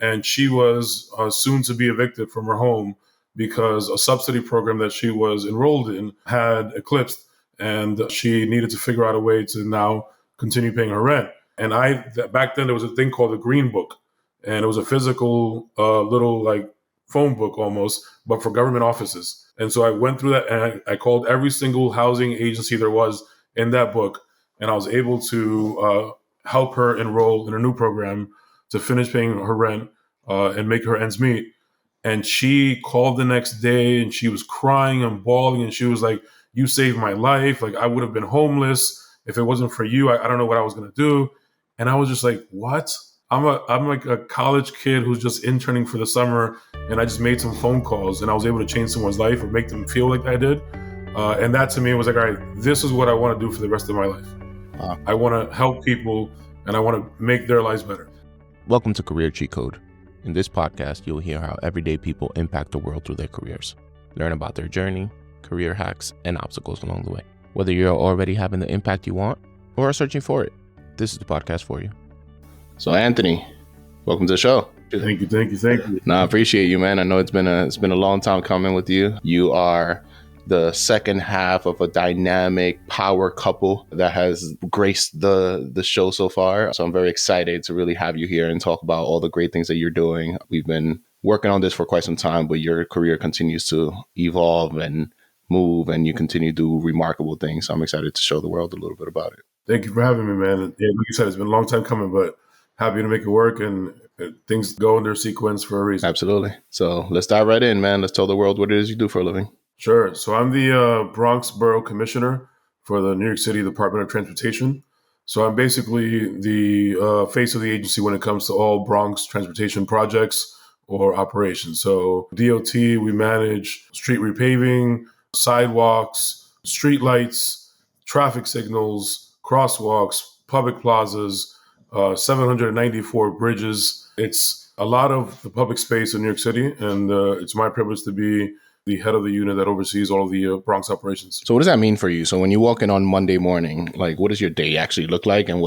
and she was soon to be evicted from her home because a subsidy program that she was enrolled in had eclipsed, and she needed to figure out a way to now continue paying her rent. And back then there was a thing called the Green Book, and it was a physical little like phone book almost, but for government offices. And so I went through that, and I called every single housing agency there was in that book, and I was able to help her enroll in a new program to finish paying her rent and make her ends meet. And she called the next day, and she was crying and bawling, and she was like, "You saved my life. Like, I would have been homeless if it wasn't for you. I don't know what I was going to do." And I was just like, what? I'm like a college kid who's just interning for the summer, and I just made some phone calls, and I was able to change someone's life or make them feel like I did. And that to me was like, all right, this is what I want to do for the rest of my life. I want to help people, and I want to make their lives better. Welcome to Career Cheat Code. In this podcast, you'll hear how everyday people impact the world through their careers. Learn about their journey, career hacks, and obstacles along the way. Whether you're already having the impact you want or are searching for it, this is the podcast for you. So Anthony, welcome to the show. Thank you. No, I appreciate you, man. I know it's been a long time coming with you. You are the second half of a dynamic power couple that has graced the show so far. So I'm very excited to really have you here and talk about all the great things that you're doing. We've been working on this for quite some time, but your career continues to evolve and move, and you continue to do remarkable things. So I'm excited to show the world a little bit about it. Thank you for having me, man. Yeah, like you said, it's been a long time coming, but happy to make it work, and things go in their sequence for a reason. Absolutely. So let's dive right in, man. Let's tell the world what it is you do for a living. Sure. So I'm the Bronx Borough Commissioner for the New York City Department of Transportation. So I'm basically the face of the agency when it comes to all Bronx transportation projects or operations. So DOT, we manage street repaving, sidewalks, street lights, traffic signals, crosswalks, public plazas, 794 bridges. It's a lot of the public space in New York City, and it's my privilege to be the head of the unit that oversees all of the Bronx operations. So what does that mean for you? So when you walk in on Monday morning, like what does your day actually look like, and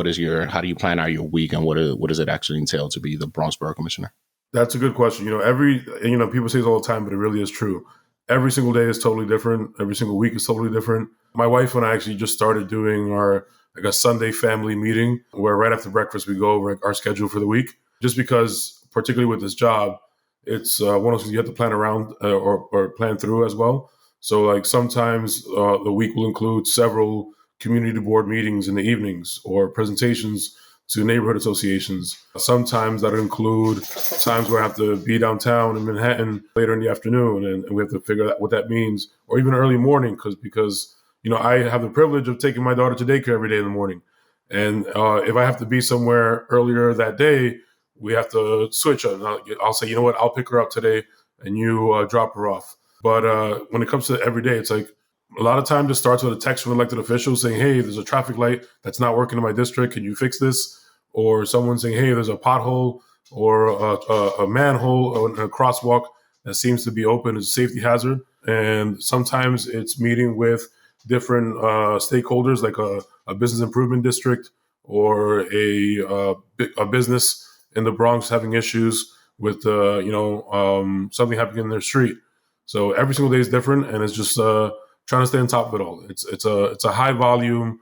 how do you plan out your week, and what does it actually entail to be the Bronx Borough Commissioner? That's a good question. People say this all the time, but it really is true. Every single day is totally different. Every single week is totally different. My wife and I actually just started doing a Sunday family meeting where right after breakfast we go over our schedule for the week. Just because, particularly with this job, it's one of those things you have to plan around or plan through as well. So like sometimes the week will include several community board meetings in the evenings or presentations to neighborhood associations. Sometimes that'll include times where I have to be downtown in Manhattan later in the afternoon, and we have to figure out what that means, or even early morning because I have the privilege of taking my daughter to daycare every day in the morning. And if I have to be somewhere earlier that day, we have to switch. I'll say, you know what, I'll pick her up today and you drop her off. But when it comes to every day, it's like a lot of times it starts with a text from elected officials saying, hey, there's a traffic light that's not working in my district. Can you fix this? Or someone saying, hey, there's a pothole or a manhole or a crosswalk that seems to be open as a safety hazard. And sometimes it's meeting with different stakeholders like a business improvement district or a business in the Bronx having issues with something happening in their street. So every single day is different, and it's just trying to stay on top of it all. It's a high volume,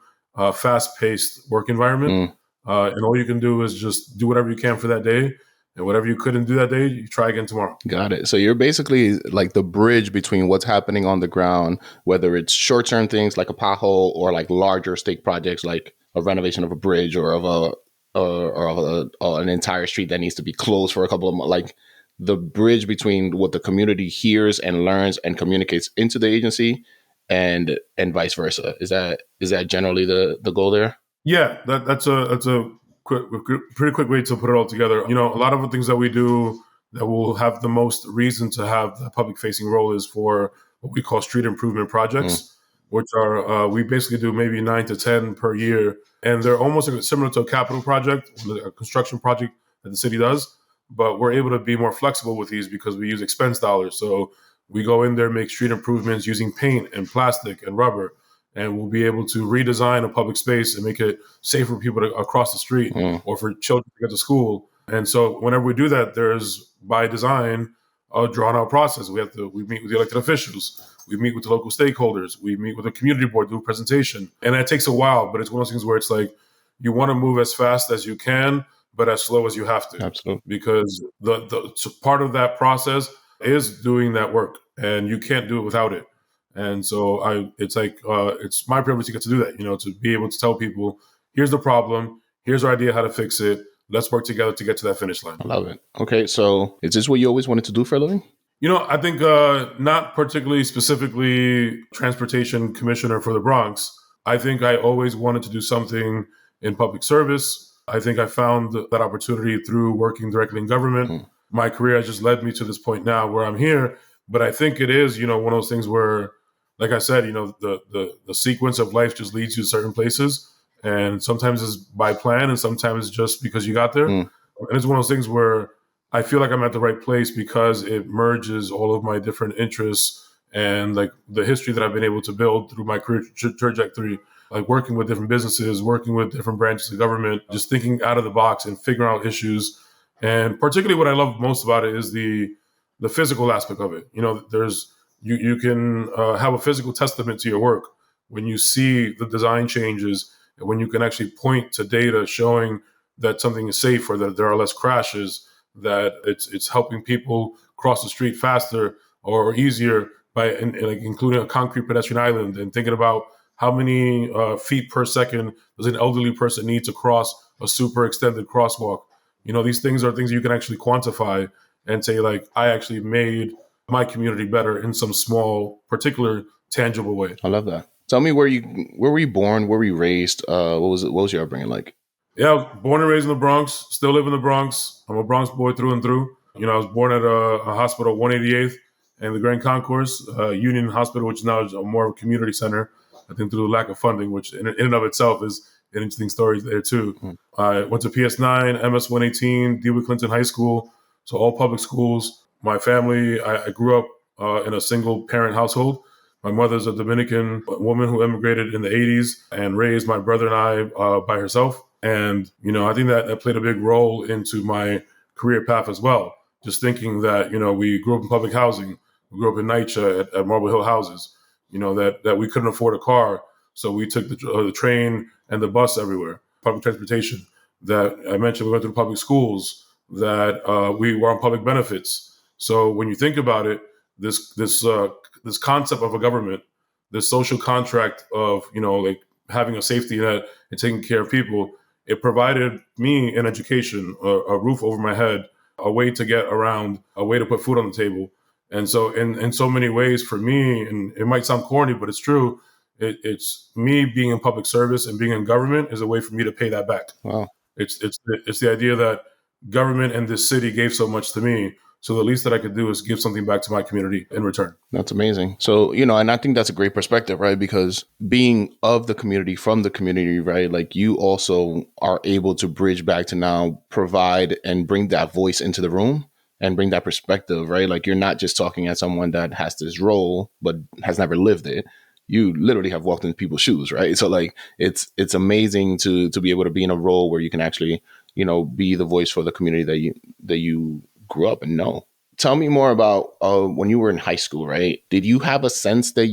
fast paced work environment, and all you can do is just do whatever you can for that day. And whatever you couldn't do that day, you try again tomorrow. Got it. So you're basically like the bridge between what's happening on the ground, whether it's short-term things like a pothole or like larger stake projects like a renovation of a bridge or of an entire street that needs to be closed for a couple of months. Like the bridge between what the community hears and learns and communicates into the agency, and vice versa. Is that generally the goal there? Yeah, that's a pretty quick way to put it all together. A lot of the things that we do that will have the most reason to have the public facing role is for what we call street improvement projects, which are, we basically do maybe 9 to 10 per year. And they're almost similar to a capital project, a construction project that the city does, but we're able to be more flexible with these because we use expense dollars. So we go in there, make street improvements using paint and plastic and rubber. And we'll be able to redesign a public space and make it safer for people to cross the street or for children to get to school. And so whenever we do that, there's by design a drawn out process. We meet with the elected officials, we meet with the local stakeholders, we meet with the community board, do a presentation. And that takes a while, but it's one of those things where it's like you want to move as fast as you can, but as slow as you have to. Absolutely. Because so part of that process is doing that work, and you can't do it without it. And so it's my privilege to get to do that, to be able to tell people, here's the problem, here's our idea how to fix it. Let's work together to get to that finish line. I love it. Okay, so is this what you always wanted to do for a living? I think not particularly specifically transportation commissioner for the Bronx. I think I always wanted to do something in public service. I think I found that opportunity through working directly in government. My career has just led me to this point now where I'm here. But I think it is, one of those things where, like I said, the sequence of life just leads you to certain places. And sometimes it's by plan and sometimes it's just because you got there. And it's one of those things where I feel like I'm at the right place because it merges all of my different interests and like the history that I've been able to build through my career trajectory, like working with different businesses, working with different branches of government, just thinking out of the box and figuring out issues. And particularly what I love most about it is the physical aspect of it. You can have a physical testament to your work when you see the design changes and when you can actually point to data showing that something is safe or that there are less crashes, that it's helping people cross the street faster or easier by including a concrete pedestrian island and thinking about how many feet per second does an elderly person need to cross a super extended crosswalk. These things are things you can actually quantify and say, like, I actually made my community better in some small, particular, tangible way. I love that. Tell me where were you born? Where were you raised? What was your upbringing like? Yeah, I was born and raised in the Bronx, still live in the Bronx. I'm a Bronx boy through and through. I was born at a hospital, 188th and the Grand Concourse, Union Hospital, which now is more of a community center, I think through the lack of funding, which in and of itself is an interesting story there too. I went to PS9, MS 118, DeWitt Clinton High School, so all public schools. My family, I grew up in a single parent household. My mother's a Dominican woman who immigrated in the 80s and raised my brother and I by herself. And, I think that played a big role into my career path as well. Just thinking that, we grew up in public housing. We grew up in NYCHA at Marble Hill houses, that we couldn't afford a car. So we took the train and the bus everywhere, public transportation. That I mentioned, we went to public schools, that we were on public benefits. So when you think about it, this concept of a government, this social contract of, like having a safety net and taking care of people, it provided me an education, a roof over my head, a way to get around, a way to put food on the table. And so in so many ways for me, and it might sound corny, but it's true, it's me being in public service and being in government is a way for me to pay that back. Wow. It's the idea that government and this city gave so much to me. So the least that I could do is give something back to my community in return. That's amazing. So, and I think that's a great perspective, right? Because being of the community, from the community, right? Like you also are able to bridge back to now provide and bring that voice into the room and bring that perspective, right? Like you're not just talking at someone that has this role, but has never lived it. You literally have walked into people's shoes, right? So like, it's amazing to be able to be in a role where you can actually, be the voice for the community that you grew up and know. Tell me more about when you were in high school, right? Did you have a sense that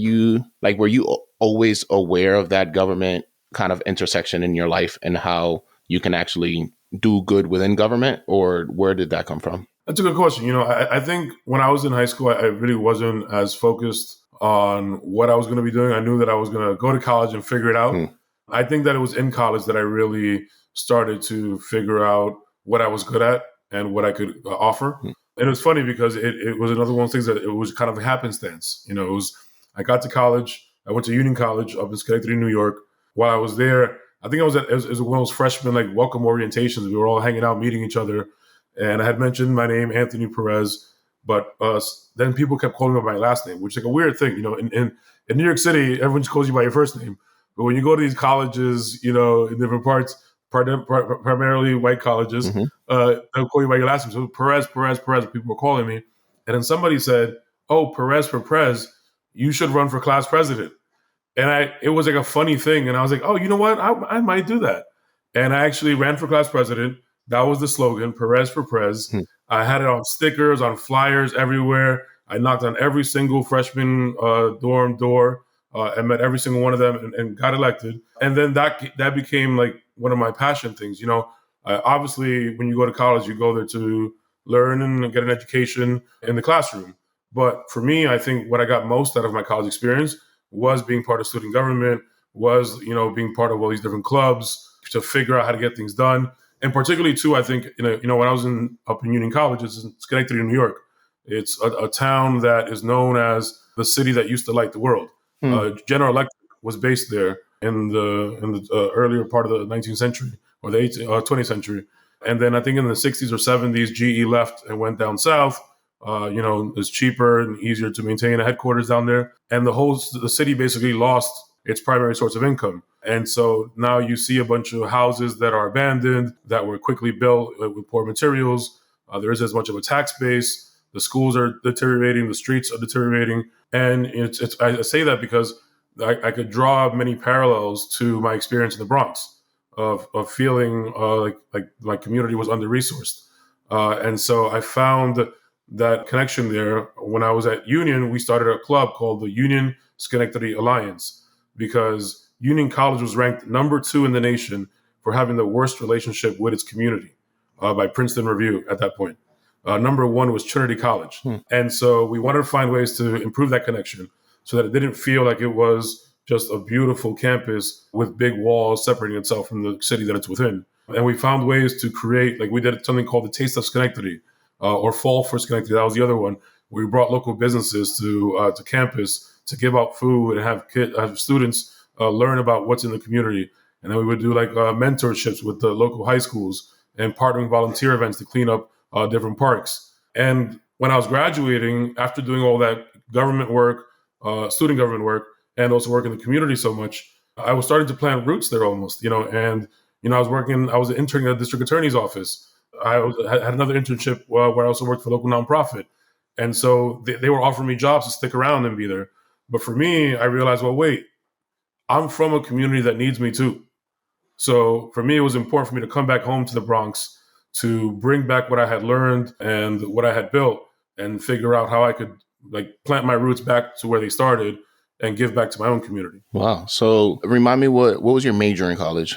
were you always aware of that government kind of intersection in your life and how you can actually do good within government, or where did that come from? That's a good question. I think when I was in high school, I really wasn't as focused on what I was going to be doing. I knew that I was going to go to college and figure it out. I think that it was in college that I really started to figure out what I was good at and what I could offer. And it was funny because it was another one of those things that it was kind of a happenstance. I got to college. I went to Union College up in Schenectady, New York. While I was there, I think it was one of those freshman like welcome orientations. We were all hanging out, meeting each other. And I had mentioned my name, Anthony Perez, but then people kept calling me by my last name, which is like a weird thing. In New York City, everyone just calls you by your first name. But when you go to these colleges, in different parts, primarily white colleges, they'll call you by your last name. So Perez, people were calling me. And then somebody said, oh, Perez for Prez, you should run for class president. And it was like a funny thing. And I was like, oh, you know what? I might do that. And I actually ran for class president. That was the slogan, Perez for Prez. Hmm. I had it on stickers, on flyers everywhere. I knocked on every single freshman dorm door. I met every single one of them and got elected. And then that became like one of my passion things. Obviously, when you go to college, you go there to learn and get an education in the classroom. But for me, I think what I got most out of my college experience was being part of student government, was being part of all these different clubs to figure out how to get things done. And particularly too, I think when I was up in Union College, it's in Schenectady, New York. It's a town that is known as the city that used to light the world. General Electric was based there in the earlier part of the 19th century or the 20th century. And then I think in the 60s or 70s, GE left and went down south. It's cheaper and easier to maintain a headquarters down there. And the city basically lost its primary source of income. And so now you see a bunch of houses that are abandoned, that were quickly built with poor materials. There isn't as much of a tax base. The schools are deteriorating. The streets are deteriorating. And I say that because I could draw many parallels to my experience in the Bronx of feeling like my community was under-resourced. And so I found that connection there. When I was at Union, we started a club called the Union Schenectady Alliance, because Union College was ranked number 2 in the nation for having the worst relationship with its community by Princeton Review at that point. Number 1 was Trinity College. And so we wanted to find ways to improve that connection so that it didn't feel like it was just a beautiful campus with big walls separating itself from the city that it's within. And we found ways to create, like we did something called the Taste of Schenectady or Fall for Schenectady. That was the other one. We brought local businesses to campus to give out food and have students learn about what's in the community. And then we would do like mentorships with the local high schools and partnering volunteer events to clean up different parks. And when I was graduating, after doing all that government work, student government work, and also working in the community so much, I was starting to plant roots there almost, and I was interning at the district attorney's office. I had another internship where I also worked for a local nonprofit. And so they were offering me jobs to stick around and be there. But for me, I realized, well, wait, I'm from a community that needs me too. So for me, it was important for me to come back home to the Bronx to bring back what I had learned and what I had built and figure out how I could plant my roots back to where they started and give back to my own community. Wow. So remind me, what was your major in college?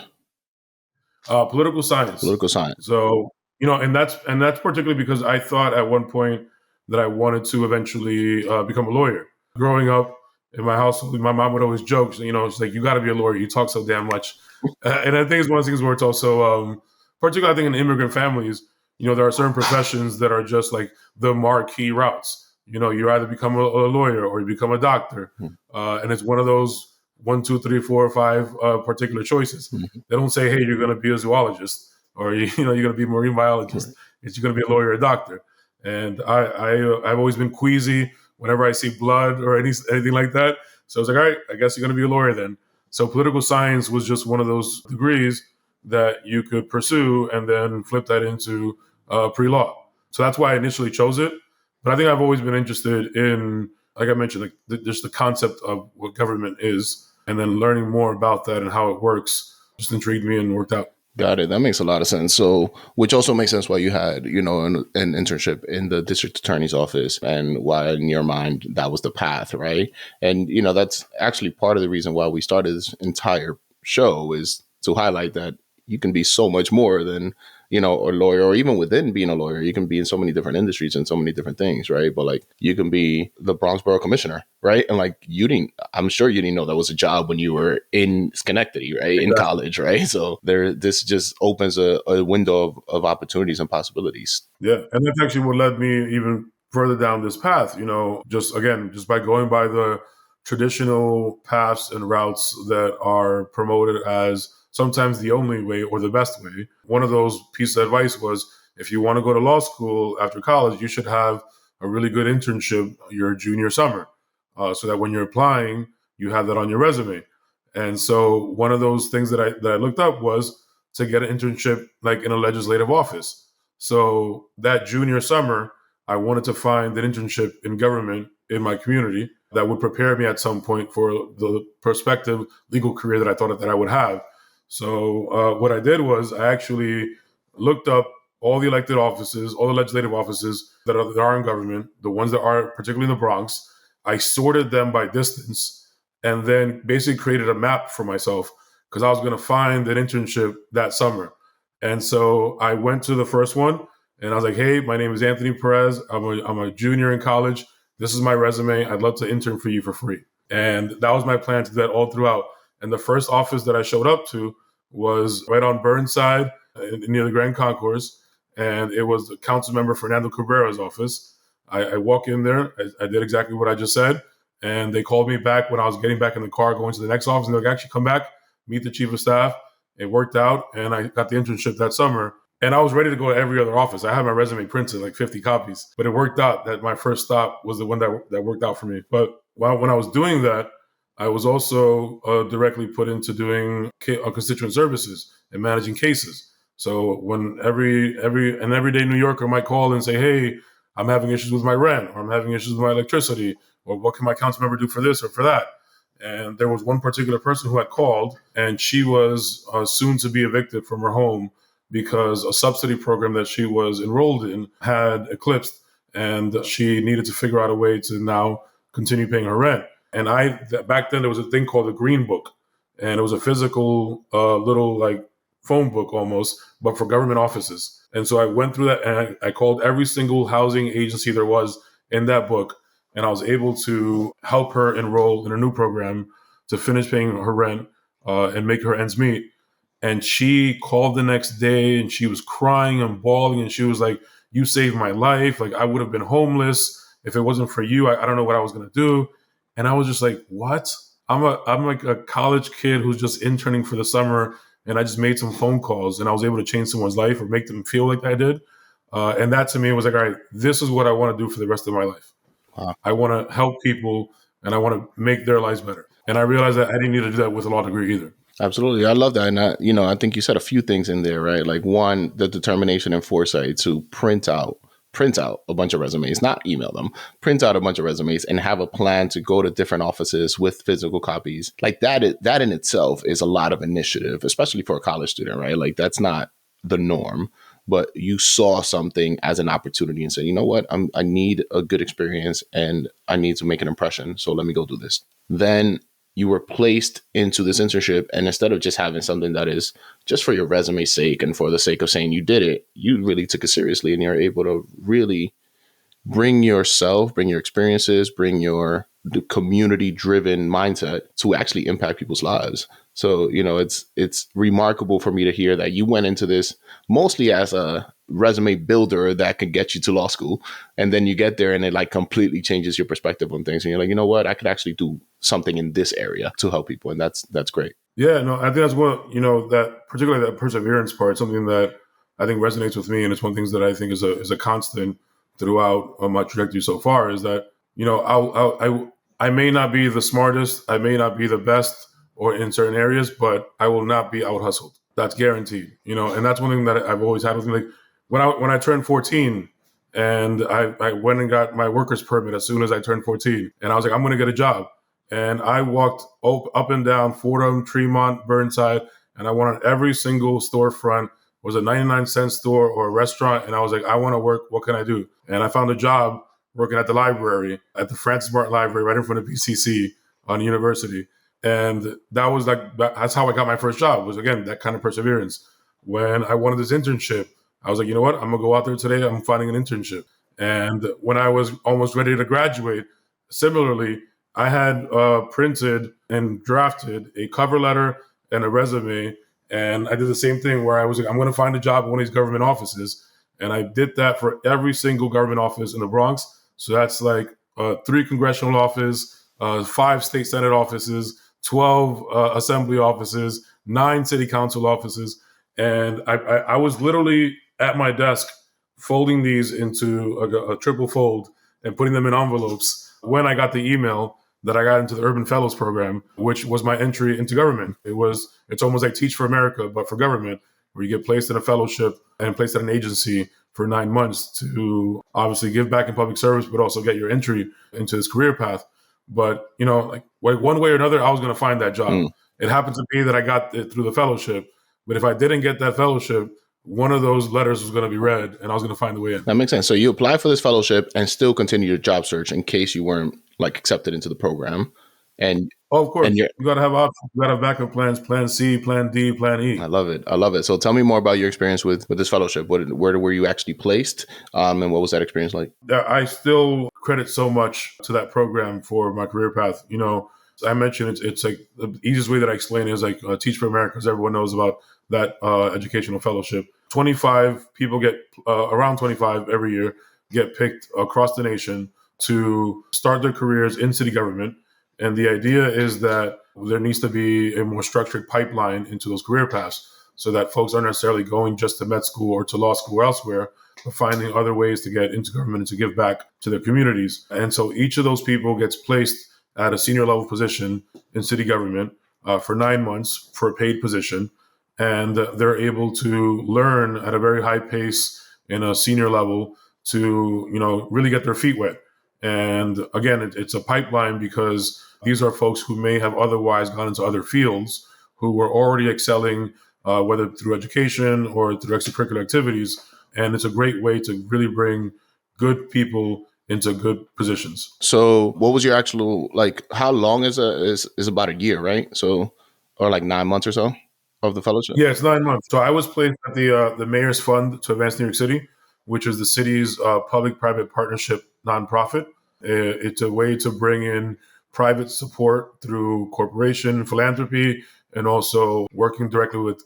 Political science. Political science. So, and that's particularly because I thought at one point that I wanted to eventually become a lawyer. Growing up in my household, my mom would always joke, it's like, you got to be a lawyer. You talk so damn much. And I think it's one of the things where it's also, particularly I think in immigrant families, there are certain professions that are just like the marquee routes. You either become a lawyer or you become a doctor. And it's one of those 1, 2, 3, 4, 5 particular choices. They don't say, hey, you're going to be a zoologist or, you're going to be a marine biologist. It's you're going to be a lawyer or a doctor. And I've always been queasy whenever I see blood or anything like that. So I was like, all right, I guess you're going to be a lawyer then. So political science was just one of those degrees that you could pursue and then flip that into pre-law. So that's why I initially chose it. But I think I've always been interested in, like I mentioned, just the concept of what government is, and then learning more about that and how it works just intrigued me and worked out. Got it. That makes a lot of sense. So, which also makes sense why you had, an internship in the district attorney's office and why in your mind that was the path, right? And, that's actually part of the reason why we started this entire show is to highlight that you can be so much more than, a lawyer, or even within being a lawyer, you can be in so many different industries and so many different things, right? But you can be the Bronx Borough Commissioner, right? And I'm sure you didn't know that was a job when you were in Schenectady, right? Exactly. In college, right? So this just opens a window of opportunities and possibilities. Yeah. And that's actually what led me even further down this path, just by going by the traditional paths and routes that are promoted as sometimes the only way or the best way. One of those pieces of advice was, if you want to go to law school after college, you should have a really good internship your junior summer, so that when you're applying, you have that on your resume. And so one of those things that I looked up was to get an internship in a legislative office. So that junior summer, I wanted to find an internship in government in my community that would prepare me at some point for the prospective legal career that I thought that I would have. So what I did was I actually looked up all the elected offices, all the legislative offices that are in government, the ones that are particularly in the Bronx. I sorted them by distance and then basically created a map for myself because I was going to find an internship that summer. And so I went to the first one and I was like, hey, my name is Anthony Perez. I'm a junior in college. This is my resume. I'd love to intern for you for free. And that was my plan to do that all throughout. And the first office that I showed up to was right on Burnside near the Grand Concourse. And it was the council member Fernando Cabrera's office. I walk in there. I did exactly what I just said. And they called me back when I was getting back in the car going to the next office. And they're like, actually come back, meet the chief of staff. It worked out. And I got the internship that summer. And I was ready to go to every other office. I had my resume printed, like 50 copies. But it worked out that my first stop was the one that worked out for me. But when I was doing that, I was also directly put into doing constituent services and managing cases. So when every everyday New Yorker might call and say, hey, I'm having issues with my rent, or I'm having issues with my electricity, or what can my council member do for this or for that? And there was one particular person who had called, and she was soon to be evicted from her home because a subsidy program that she was enrolled in had eclipsed, and she needed to figure out a way to now continue paying her rent. And back then there was a thing called the Green Book, and it was a physical little like phone book almost, but for government offices. And so I went through that and I called every single housing agency there was in that book. And I was able to help her enroll in a new program to finish paying her rent and make her ends meet. And she called the next day and she was crying and bawling. And she was like, you saved my life. Like I would have been homeless if it wasn't for you. I don't know what I was going to do. And I was just like, what? I'm like a college kid who's just interning for the summer. And I just made some phone calls and I was able to change someone's life or make them feel like I did. And that to me was like, all right, this is what I want to do for the rest of my life. Wow. I want to help people and I want to make their lives better. And I realized that I didn't need to do that with a law degree either. Absolutely. I love that. And I think you said a few things in there, right? Like one, the determination and foresight to print out a bunch of resumes, not email them, print out a bunch of resumes and have a plan to go to different offices with physical copies. Like that in itself is a lot of initiative, especially for a college student, right? Like that's not the norm, but you saw something as an opportunity and said, you know what, I need a good experience and I need to make an impression. So let me go do this. Then you were placed into this internship. And instead of just having something that is just for your resume's sake and for the sake of saying you did it, you really took it seriously and you're able to really bring yourself, bring your experiences, bring your community-driven mindset to actually impact people's lives. So, it's remarkable for me to hear that you went into this mostly as a resume builder that can get you to law school. And then you get there and it like completely changes your perspective on things. And you're like, you know what, I could actually do something in this area to help people. And that's great. Yeah, no, I think that's what, that particularly that perseverance part, something that I think resonates with me. And it's one of the things that I think is a constant throughout my trajectory so far is that, I may not be the smartest, I may not be the best or in certain areas, but I will not be out hustled. That's guaranteed, and that's one thing that I've always had with me. Like when I turned 14 and I went and got my worker's permit as soon as I turned 14 and I was like, I'm going to get a job. And I walked up and down Fordham, Tremont, Burnside, and I went on every single storefront. Was a 99-cent store or a restaurant. And I was like, I want to work. What can I do? And I found a job working at the library, at the Francis Martin Library, right in front of BCC on university. And that's how I got my first job, was, again, that kind of perseverance. When I wanted this internship, I was like, you know what? I'm going to go out there today. I'm finding an internship. And when I was almost ready to graduate, similarly, I had printed and drafted a cover letter and a resume. And I did the same thing where I was like, I'm going to find a job in one of these government offices. And I did that for every single government office in the Bronx. So that's like 3 congressional offices, 5 state senate offices, 12 assembly offices, 9 city council offices. And I was literally at my desk folding these into a triple fold and putting them in envelopes when I got the email that I got into the Urban Fellows program, which was my entry into government. It's almost like Teach for America, but for government, where you get placed in a fellowship and placed at an agency for 9 months to obviously give back in public service, but also get your entry into this career path. But, like one way or another, I was going to find that job. It happened to be that I got it through the fellowship. But if I didn't get that fellowship, one of those letters was going to be read and I was going to find a way in. That makes sense. So you apply for this fellowship and still continue your job search in case you weren't like accepted into the program. And Oh, of course, and you got to have options. You got to have backup plans, plan C, plan D, plan E. I love it. I love it. So tell me more about your experience with this fellowship. Where were you actually placed? And what was that experience like? I still credit so much to that program for my career path. I mentioned it's like the easiest way that I explain it is like Teach for America, because everyone knows about that educational fellowship. 25 people get around 25 every year get picked across the nation to start their careers in city government. And the idea is that there needs to be a more structured pipeline into those career paths so that folks aren't necessarily going just to med school or to law school or elsewhere, but finding other ways to get into government and to give back to their communities. And so each of those people gets placed at a senior level position in city government for 9 months for a paid position. And they're able to learn at a very high pace in a senior level to, really get their feet wet. And again, it's a pipeline because these are folks who may have otherwise gone into other fields who were already excelling, whether through education or through extracurricular activities. And it's a great way to really bring good people into good positions. So what was your actual, like, how long is about a year, right? So, or like 9 months or so of the fellowship? Yeah, it's 9 months. So I was placed at the Mayor's Fund to Advance New York City, which is the city's public-private partnership nonprofit. It's a way to bring in private support through corporation philanthropy and also working directly with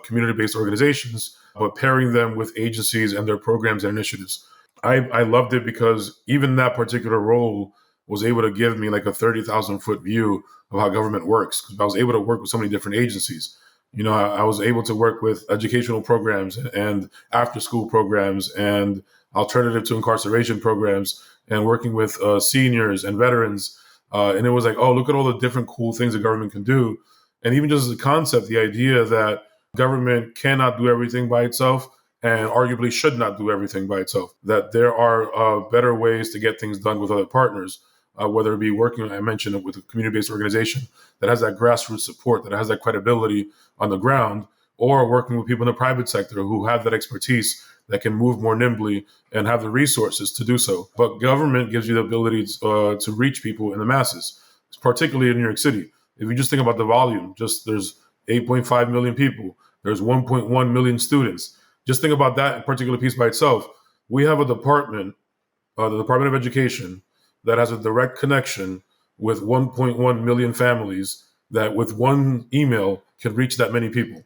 community-based organizations, but pairing them with agencies and their programs and initiatives. I loved it because even that particular role was able to give me like a 30,000 foot view of how government works, because I was able to work with so many different agencies. I was able to work with educational programs and after school programs and alternative to incarceration programs and working with seniors and veterans. And it was like, oh, look at all the different cool things the government can do. And even just as a concept, the idea that government cannot do everything by itself and arguably should not do everything by itself, that there are better ways to get things done with other partners, whether it be working, I mentioned it, with a community-based organization that has that grassroots support, that has that credibility on the ground, or working with people in the private sector who have that expertise that can move more nimbly and have the resources to do so. But government gives you the ability to reach people in the masses, particularly in New York City. If you just think about the volume, there's 8.5 million people, there's 1.1 million students. Just think about that particular piece by itself. We have a department, the Department of Education, that has a direct connection with 1.1 million families that with one email can reach that many people.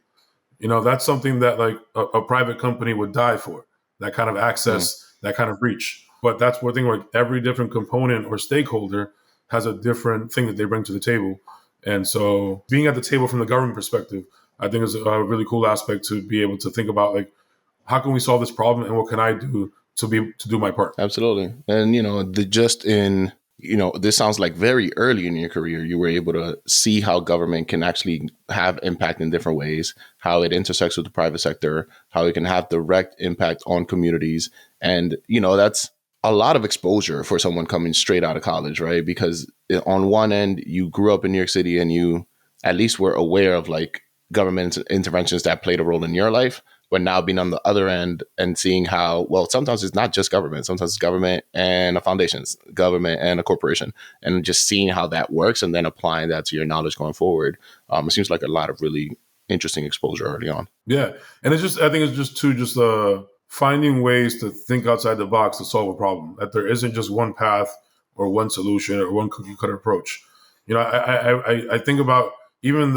That's something that like a private company would die for, that kind of access, that kind of reach. But that's one thing where every different component or stakeholder has a different thing that they bring to the table. And so being at the table from the government perspective, I think is a really cool aspect to be able to think about, like, how can we solve this problem and what can I do to do my part? Absolutely. And, this sounds like very early in your career, you were able to see how government can actually have impact in different ways, how it intersects with the private sector, how it can have direct impact on communities. And, that's a lot of exposure for someone coming straight out of college, right? Because on one end, you grew up in New York City and you at least were aware of like government interventions that played a role in your life. But now being on the other end and seeing how, well, sometimes it's not just government. Sometimes it's government and a foundation, government and a corporation, and just seeing how that works and then applying that to your knowledge going forward. It seems like a lot of really interesting exposure early on. Yeah. And I think it's just finding ways to think outside the box to solve a problem, that there isn't just one path or one solution or one cookie cutter approach. I think about even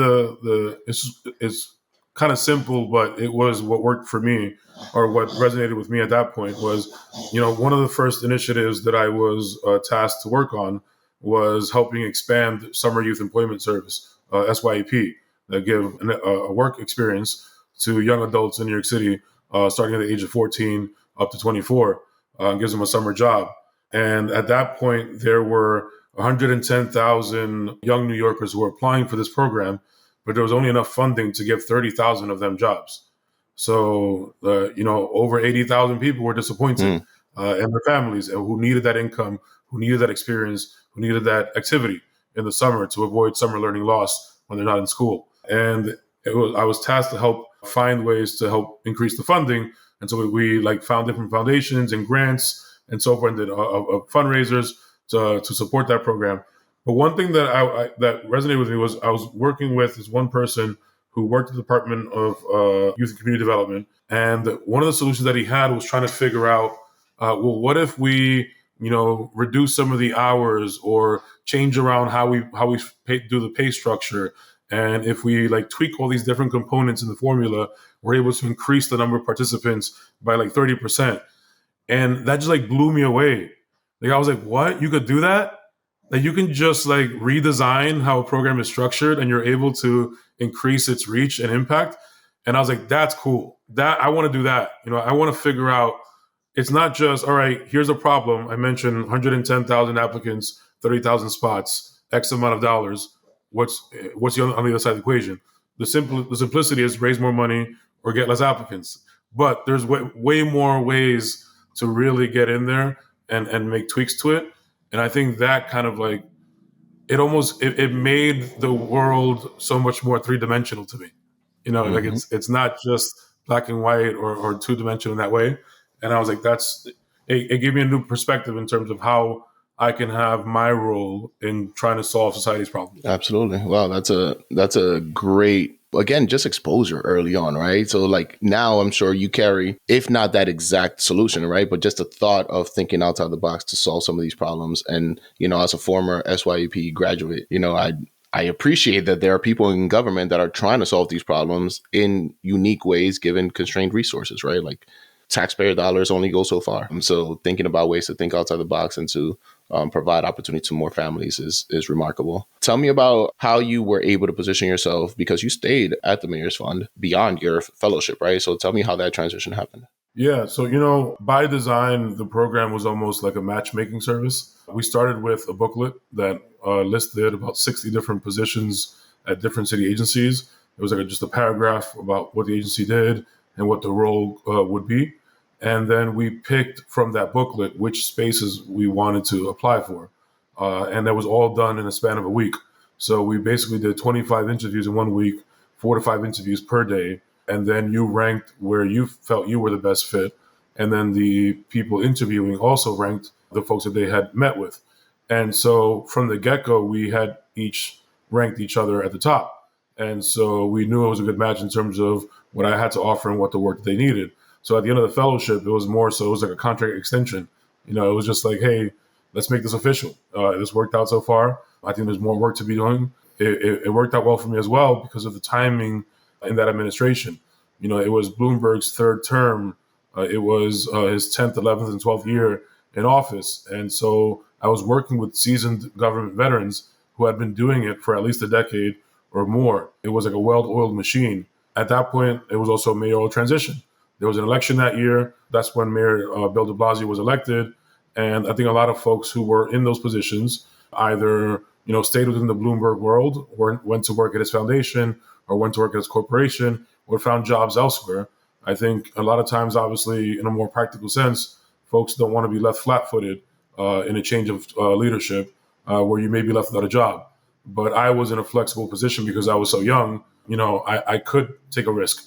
it's kind of simple, but it was what worked for me, or what resonated with me at that point was, one of the first initiatives that I was tasked to work on was helping expand Summer Youth Employment Service, SYEP, that give a work experience to young adults in New York City, starting at the age of 14 up to 24, and gives them a summer job. And at that point, there were 110,000 young New Yorkers who were applying for this program, but there was only enough funding to give 30,000 of them jobs. So, over 80,000 people were disappointed, and their families, who needed that income, who needed that experience, who needed that activity in the summer to avoid summer learning loss when they're not in school. And I was tasked to help find ways to help increase the funding. And so we like found different foundations and grants and so forth, and did fundraisers to support that program. But one thing that that resonated with me was I was working with this one person who worked at the Department of Youth and Community Development, and one of the solutions that he had was trying to figure out, well, what if we, reduce some of the hours or change around how we do the pay structure, and if we like tweak all these different components in the formula, we're able to increase the number of participants by like 30%. And that just like blew me away. Like I was like, what? You could do that? Like you can just like redesign how a program is structured and you're able to increase its reach and impact. And I was like, that's cool. That I want to do that. I want to figure out, it's not just, all right, here's a problem. I mentioned 110,000 applicants, 30,000 spots, X amount of dollars. What's on the other side of the equation? The simplicity is raise more money or get less applicants. But there's way more ways to really get in there and make tweaks to it. And I think that kind of like, it made the world so much more three-dimensional to me. Like it's not just black and white or two-dimensional in that way. And I was like, it gave me a new perspective in terms of how I can have my role in trying to solve society's problems. Absolutely. Wow, that's a great, again, just exposure early on, right? So like now I'm sure you carry, if not that exact solution, right? But just the thought of thinking outside the box to solve some of these problems. And, as a former SYEP graduate, I appreciate that there are people in government that are trying to solve these problems in unique ways, given constrained resources, right? Like taxpayer dollars only go so far. And so thinking about ways to think outside the box and to provide opportunity to more families is remarkable. Tell me about how you were able to position yourself, because you stayed at the Mayor's Fund beyond your fellowship, right? So tell me how that transition happened. Yeah. So, by design, the program was almost like a matchmaking service. We started with a booklet that listed about 60 different positions at different city agencies. It was like just a paragraph about what the agency did and what the role would be. And then we picked from that booklet which spaces we wanted to apply for. And that was all done in a span of a week. So we basically did 25 interviews in 1 week, 4 to 5 interviews per day. And then you ranked where you felt you were the best fit. And then the people interviewing also ranked the folks that they had met with. And so from the get-go, we had each ranked each other at the top. And so we knew it was a good match in terms of what I had to offer and what the work that they needed. So at the end of the fellowship, it was like a contract extension. It was just like, hey, let's make this official. This worked out so far. I think there's more work to be doing. It worked out well for me as well because of the timing in that administration. It was Bloomberg's third term. It was his 10th, 11th, and 12th year in office. And so I was working with seasoned government veterans who had been doing it for at least a decade or more. It was like a well-oiled machine. At that point, it was also a mayoral transition. There was an election that year. That's when Mayor Bill de Blasio was elected. And I think a lot of folks who were in those positions either, stayed within the Bloomberg world or went to work at his foundation or went to work at his corporation or found jobs elsewhere. I think a lot of times, obviously, in a more practical sense, folks don't want to be left flat-footed in a change of leadership where you may be left without a job. But I was in a flexible position because I was so young. I could take a risk.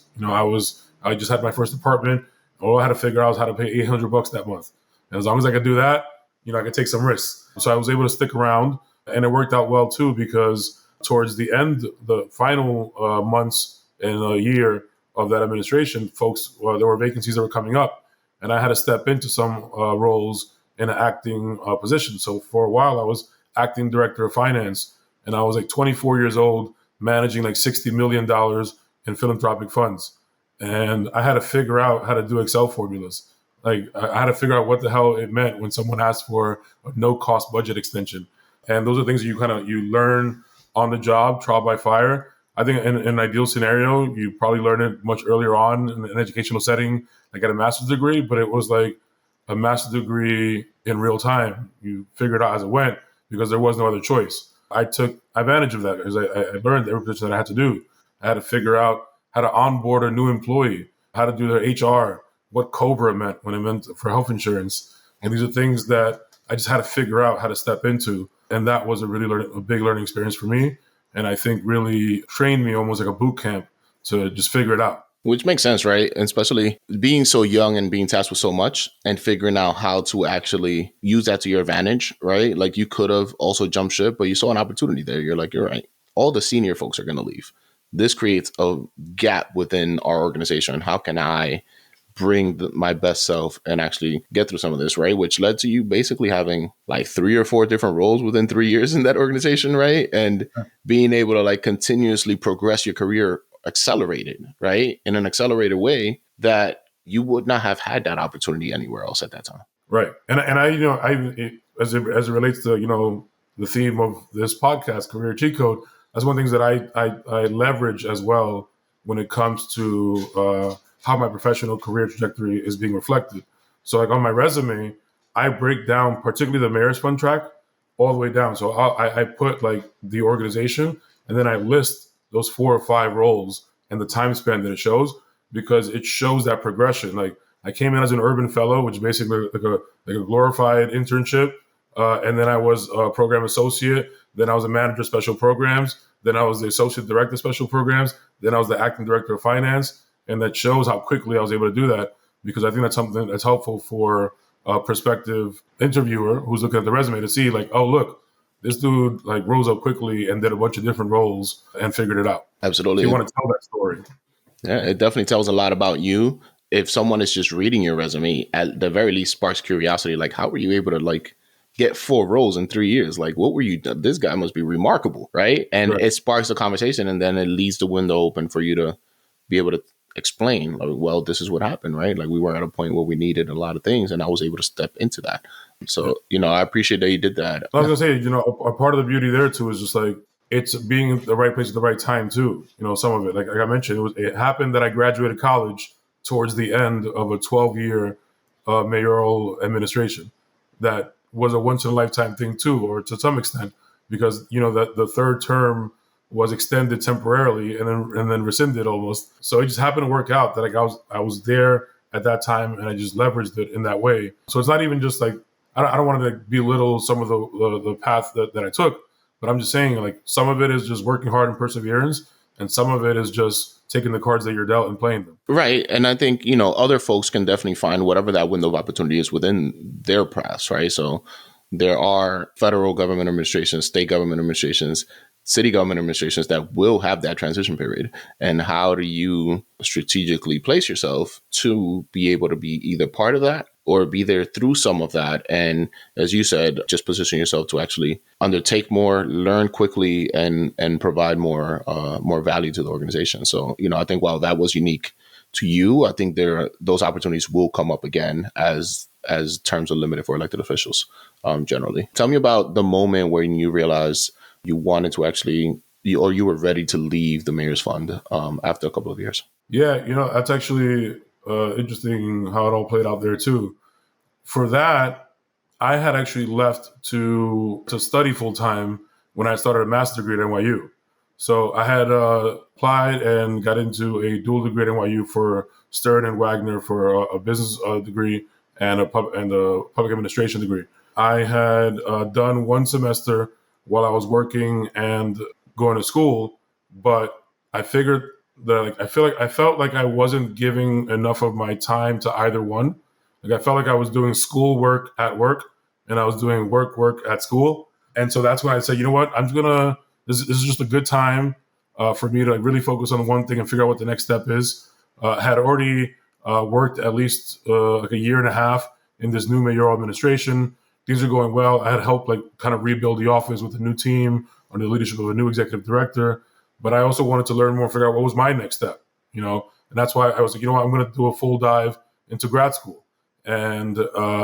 I just had my first apartment. All I had to figure out was how to pay $800 that month. And as long as I could do that, I could take some risks. So I was able to stick around, and it worked out well too, because towards the end, the final months and a year of that administration, folks, there were vacancies that were coming up, and I had to step into some roles in an acting position. So for a while, I was acting director of finance, and I was like 24 years old, managing like $60 million in philanthropic funds. And I had to figure out how to do Excel formulas. Like I had to figure out what the hell it meant when someone asked for a no-cost budget extension. And those are things that you learn on the job, trial by fire. I think in an ideal scenario, you probably learn it much earlier on in an educational setting, like at a master's degree, but it was like a master's degree in real time. You figure it out as it went because there was no other choice. I took advantage of that because I learned every position that I had to do. I had to figure out how to onboard a new employee, how to do their HR, what COBRA meant when it meant for health insurance. And these are things that I just had to figure out how to step into. And that was a big learning experience for me. And I think really trained me almost like a boot camp to just figure it out. Which makes sense, right? And especially being so young and being tasked with so much and figuring out how to actually use that to your advantage, right? Like you could have also jumped ship, but you saw an opportunity there. You're like, you're right. All the senior folks are going to leave. This creates a gap within our organization. How can I bring my best self and actually get through some of this, right? Which led to you basically having like 3 or 4 different roles within 3 years in that organization, right? And being able to like continuously progress your career accelerated, right? In an accelerated way that you would not have had that opportunity anywhere else at that time. Right. And I, as it relates to, the theme of this podcast, Career Cheat Code, that's one of the things that I leverage as well when it comes to how my professional career trajectory is being reflected. So like on my resume, I break down particularly the Mayor's Fund track all the way down. So I put like the organization and then I list those 4 or 5 roles and the time span that it shows, because it shows that progression. Like I came in as an urban fellow, which is basically like a glorified internship. And then I was a program associate. Then I was a manager of special programs. Then I was the associate director of special programs. Then I was the acting director of finance. And that shows how quickly I was able to do that, because I think that's something that's helpful for a prospective interviewer who's looking at the resume to see like, oh, look, this dude like rose up quickly and did a bunch of different roles and figured it out. Absolutely. So you want to tell that story. Yeah, it definitely tells a lot about you. If someone is just reading your resume, at the very least sparks curiosity. Like, how were you able to like get 4 roles in 3 years? Like, what were you? This guy must be remarkable, right? And It sparks a conversation, and then it leaves the window open for you to be able to explain, like, well, this is what happened, right? Like we were at a point where we needed a lot of things, and I was able to step into that. So, I appreciate that you did that. I was gonna say, a part of the beauty there too is just like it's being in the right place at the right time too. Some of it, like I mentioned, it happened that I graduated college towards the end of a 12-year mayoral administration. That was a once in a lifetime thing too, or to some extent, because that the third term was extended temporarily and then rescinded almost. So it just happened to work out that like I was there at that time and I just leveraged it in that way. So it's not even just like I don't want to like belittle some of the path that I took, but I'm just saying like some of it is just working hard and perseverance, and some of it is just taking the cards that you're dealt and playing them. Right. And I think, other folks can definitely find whatever that window of opportunity is within their paths, right? So there are federal government administrations, state government administrations, city government administrations that will have that transition period. And how do you strategically place yourself to be able to be either part of that or be there through some of that? And as you said, just position yourself to actually undertake more, learn quickly, and provide more value to the organization. So, I think while that was unique to you, I think those opportunities will come up again as terms are limited for elected officials generally. Tell me about the moment when you realized you wanted to actually, you were ready to leave the Mayor's Fund after a couple of years. Yeah, that's actually interesting how it all played out there too. For that, I had actually left to study full time when I started a master's degree at NYU. So I had applied and got into a dual degree at NYU for Stern and Wagner for a business degree and a public administration degree. I had done 1 semester while I was working and going to school, but I figured that I felt like I wasn't giving enough of my time to either one. Like I felt like I was doing school work at work and I was doing work at school. And so that's when I said, you know what, this is just a good time for me to really focus on one thing and figure out what the next step is. Had already worked at least like a year and a half in this new mayoral administration. Things are going well. I had helped like kind of rebuild the office with a new team under the leadership of a new executive director. But I also wanted to learn more, figure out what was my next step, and that's why I was like, I'm going to do a full dive into grad school. And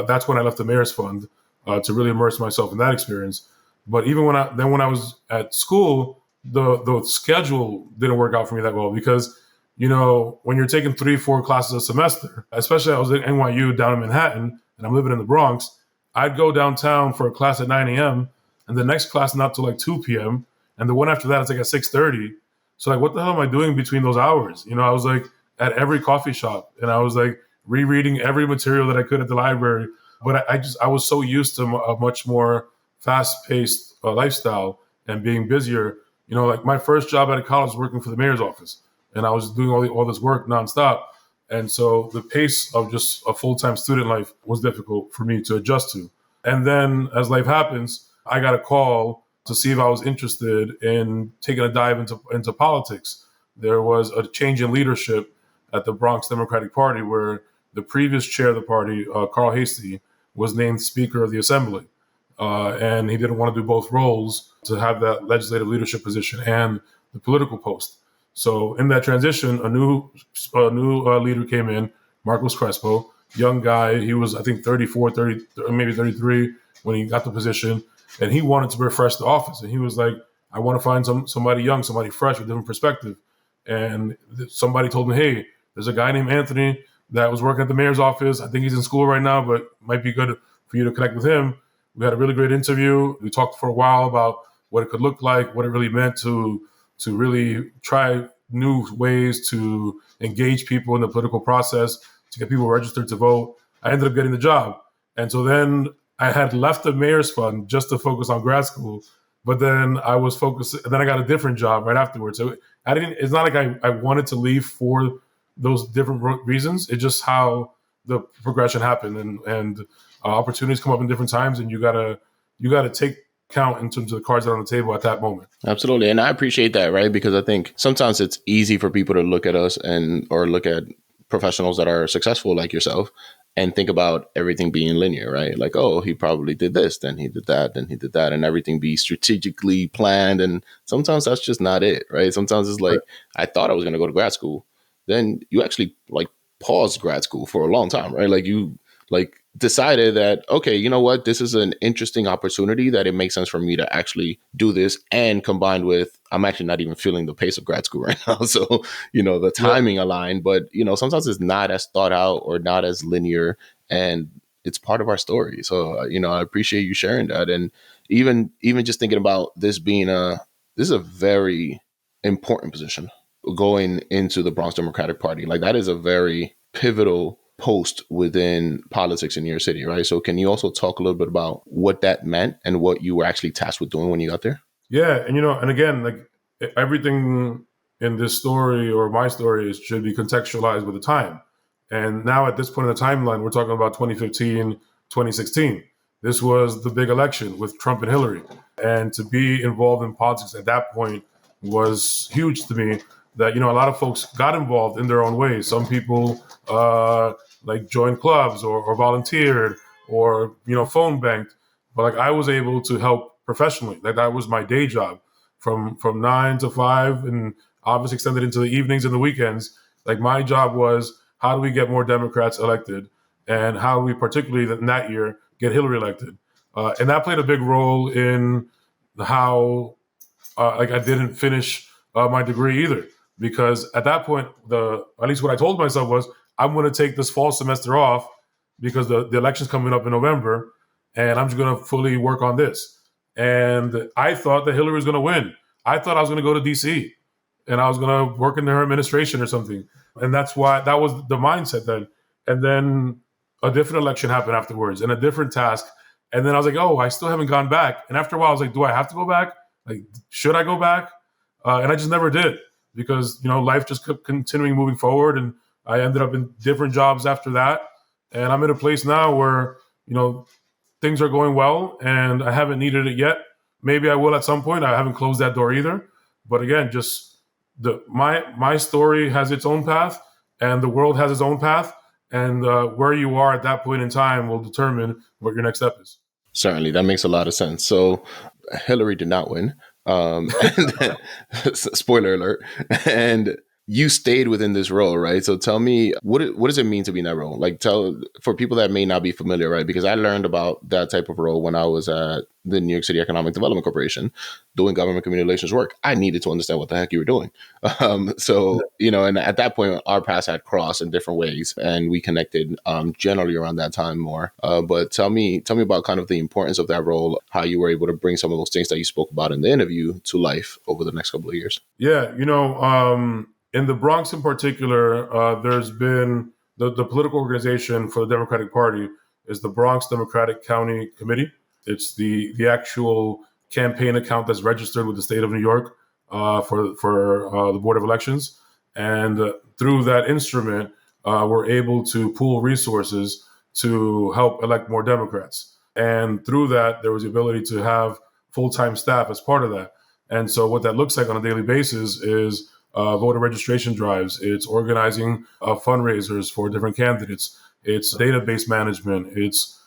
that's when I left the Mayor's Fund to really immerse myself in that experience. But even when I was at school, the schedule didn't work out for me that well because, when you're taking 3-4 classes a semester, especially I was at NYU down in Manhattan and I'm living in the Bronx, I'd go downtown for a class at 9 a.m. and the next class not till like 2 p.m. And the one after that, it's like at 6:30. So like, what the hell am I doing between those hours? I was like at every coffee shop and I was like rereading every material that I could at the library. But I was so used to a much more fast-paced lifestyle and being busier. Like my first job out of college was working for the mayor's office. and I was doing all this work nonstop. And so the pace of just a full-time student life was difficult for me to adjust to. And then as life happens, I got a call to see if I was interested in taking a dive into politics. There was a change in leadership at the Bronx Democratic Party where the previous chair of the party, Carl Hastie, was named Speaker of the Assembly. And he didn't want to do both roles to have that legislative leadership position and the political post. So in that transition, a new leader came in, Marcos Crespo, young guy. He was, I think, 34, 30, maybe 33 when he got the position. And he wanted to refresh the office. And he was like, I want to find somebody young, somebody fresh with a different perspective. And somebody told me, hey, there's a guy named Anthony that was working at the mayor's office. I think he's in school right now, but it might be good for you to connect with him. We had a really great interview. We talked for a while about what it could look like, what it really meant to really try new ways to engage people in the political process, to get people registered to vote. I ended up getting the job. And so then I had left the mayor's fund just to focus on grad school. But then I was focused, and then I got a different job right afterwards. So it's not like I wanted to leave for those different reasons. It's just how the progression happened, and opportunities come up in different times, and you gotta take count in terms of the cards that are on the table at that moment. Absolutely. And I appreciate that, right? Because I think sometimes it's easy for people to look at us or look at professionals that are successful like yourself and think about everything being linear, right? Like, oh, he probably did this, then he did that, then he did that, and everything be strategically planned. And sometimes that's just not it, right? Sometimes it's like, I thought I was going to go to grad school. Then you actually like paused grad school for a long time, right? Like you decided that, okay, you know what, this is an interesting opportunity that it makes sense for me to actually do this, and combined with, I'm actually not even feeling the pace of grad school right now. So, the timing aligned, but, sometimes it's not as thought out or not as linear, and it's part of our story. So, I appreciate you sharing that. And even just thinking about this being this is a very important position going into the Bronx Democratic Party. Like, that is a very pivotal post within politics in your city, right? So can you also talk a little bit about what that meant and what you were actually tasked with doing when you got there? Yeah. And, and again, like everything in this story or my story should be contextualized with the time. And now at this point in the timeline, we're talking about 2015, 2016. This was the big election with Trump and Hillary. And to be involved in politics at that point was huge to me. That, a lot of folks got involved in their own ways. Some people like joined clubs or volunteered or, phone banked. But like I was able to help professionally. Like that was my day job from 9 to 5 and obviously extended into the evenings and the weekends. Like my job was, how do we get more Democrats elected? And how do we, particularly in that year, get Hillary elected? And that played a big role in how I didn't finish my degree either. Because at that point, at least what I told myself was, I'm going to take this fall semester off because the election's coming up in November, and I'm just going to fully work on this. And I thought that Hillary was going to win. I thought I was going to go to D.C. and I was going to work in her administration or something. And that's why that was the mindset then. And then a different election happened afterwards and a different task. And then I was like, oh, I still haven't gone back. And after a while, I was like, do I have to go back? Like, should I go back? And I just never did. Because, life just kept continuing moving forward. And I ended up in different jobs after that. And I'm in a place now where, things are going well and I haven't needed it yet. Maybe I will at some point. I haven't closed that door either. But again, just my story has its own path and the world has its own path. And where you are at that point in time will determine what your next step is. Certainly. That makes a lot of sense. So Hillary did not win. Spoiler alert. And you stayed within this role, right? So tell me, what does it mean to be in that role? Like, for people that may not be familiar, right? Because I learned about that type of role when I was at the New York City Economic Development Corporation doing government community relations work. I needed to understand what the heck you were doing. And at that point, our paths had crossed in different ways and we connected generally around that time more. But tell me about kind of the importance of that role, how you were able to bring some of those things that you spoke about in the interview to life over the next couple of years. Yeah, in the Bronx in particular, there's been the political organization for the Democratic Party is the Bronx Democratic County Committee. It's the actual campaign account that's registered with the state of New York for the Board of Elections. And through that instrument, we're able to pool resources to help elect more Democrats. And through that, there was the ability to have full-time staff as part of that. And so what that looks like on a daily basis is voter registration drives. It's organizing fundraisers for different candidates. It's database management. It's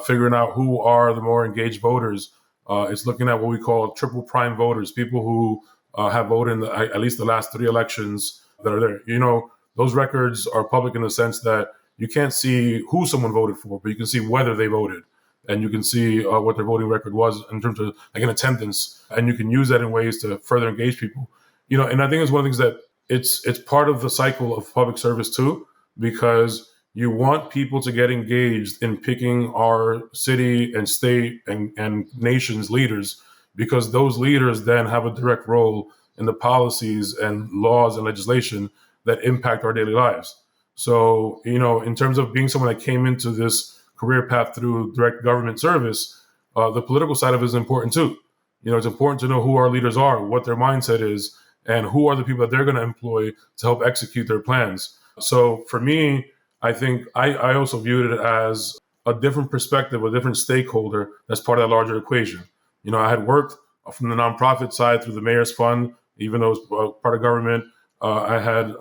figuring out who are the more engaged voters. It's looking at what we call triple prime voters, people who have voted in at least the last 3 elections that are there. Those records are public in the sense that you can't see who someone voted for, but you can see whether they voted. And you can see what their voting record was in terms of like an attendance. And you can use that in ways to further engage people. And I think it's one of the things that it's part of the cycle of public service too, because you want people to get engaged in picking our city and state and nation's leaders, because those leaders then have a direct role in the policies and laws and legislation that impact our daily lives. So, in terms of being someone that came into this career path through direct government service, the political side of it is important too. It's important to know who our leaders are, what their mindset is, and who are the people that they're going to employ to help execute their plans. So for me, I think I also viewed it as a different perspective, a different stakeholder that's part of that larger equation. I had worked from the nonprofit side through the Mayor's Fund, even though it was part of government. I had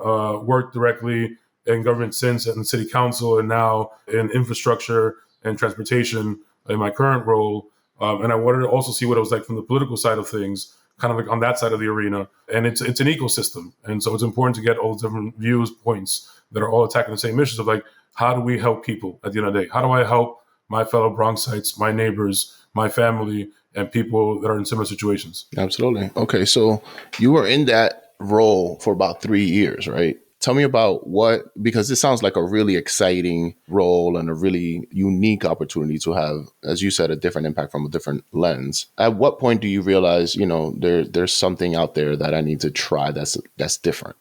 worked directly in government since in city council and now in infrastructure and transportation in my current role. And I wanted to also see what it was like from the political side of things, kind of like on that side of the arena. And it's an ecosystem. And so it's important to get all the different views, points that are all attacking the same issues of like, how do we help people at the end of the day? How do I help my fellow Bronxites, my neighbors, my family, and people that are in similar situations? Absolutely. Okay. So you were in that role for about 3 years, right? Tell me about because this sounds like a really exciting role and a really unique opportunity to have, as you said, a different impact from a different lens. At what point do you realize, there's something out there that I need to try that's different?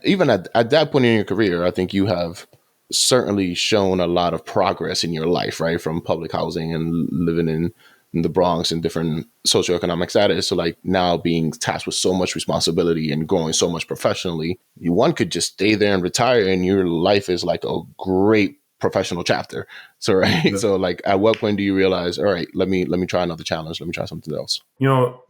Even at that point in your career, I think you have certainly shown a lot of progress in your life, right? From public housing and living in the Bronx and different socioeconomic status. So like now being tasked with so much responsibility and growing so much professionally, one could just stay there and retire and your life is like a great professional chapter. So, right. Yeah. So like at what point do you realize, all right, let me try another challenge. Let me try something else.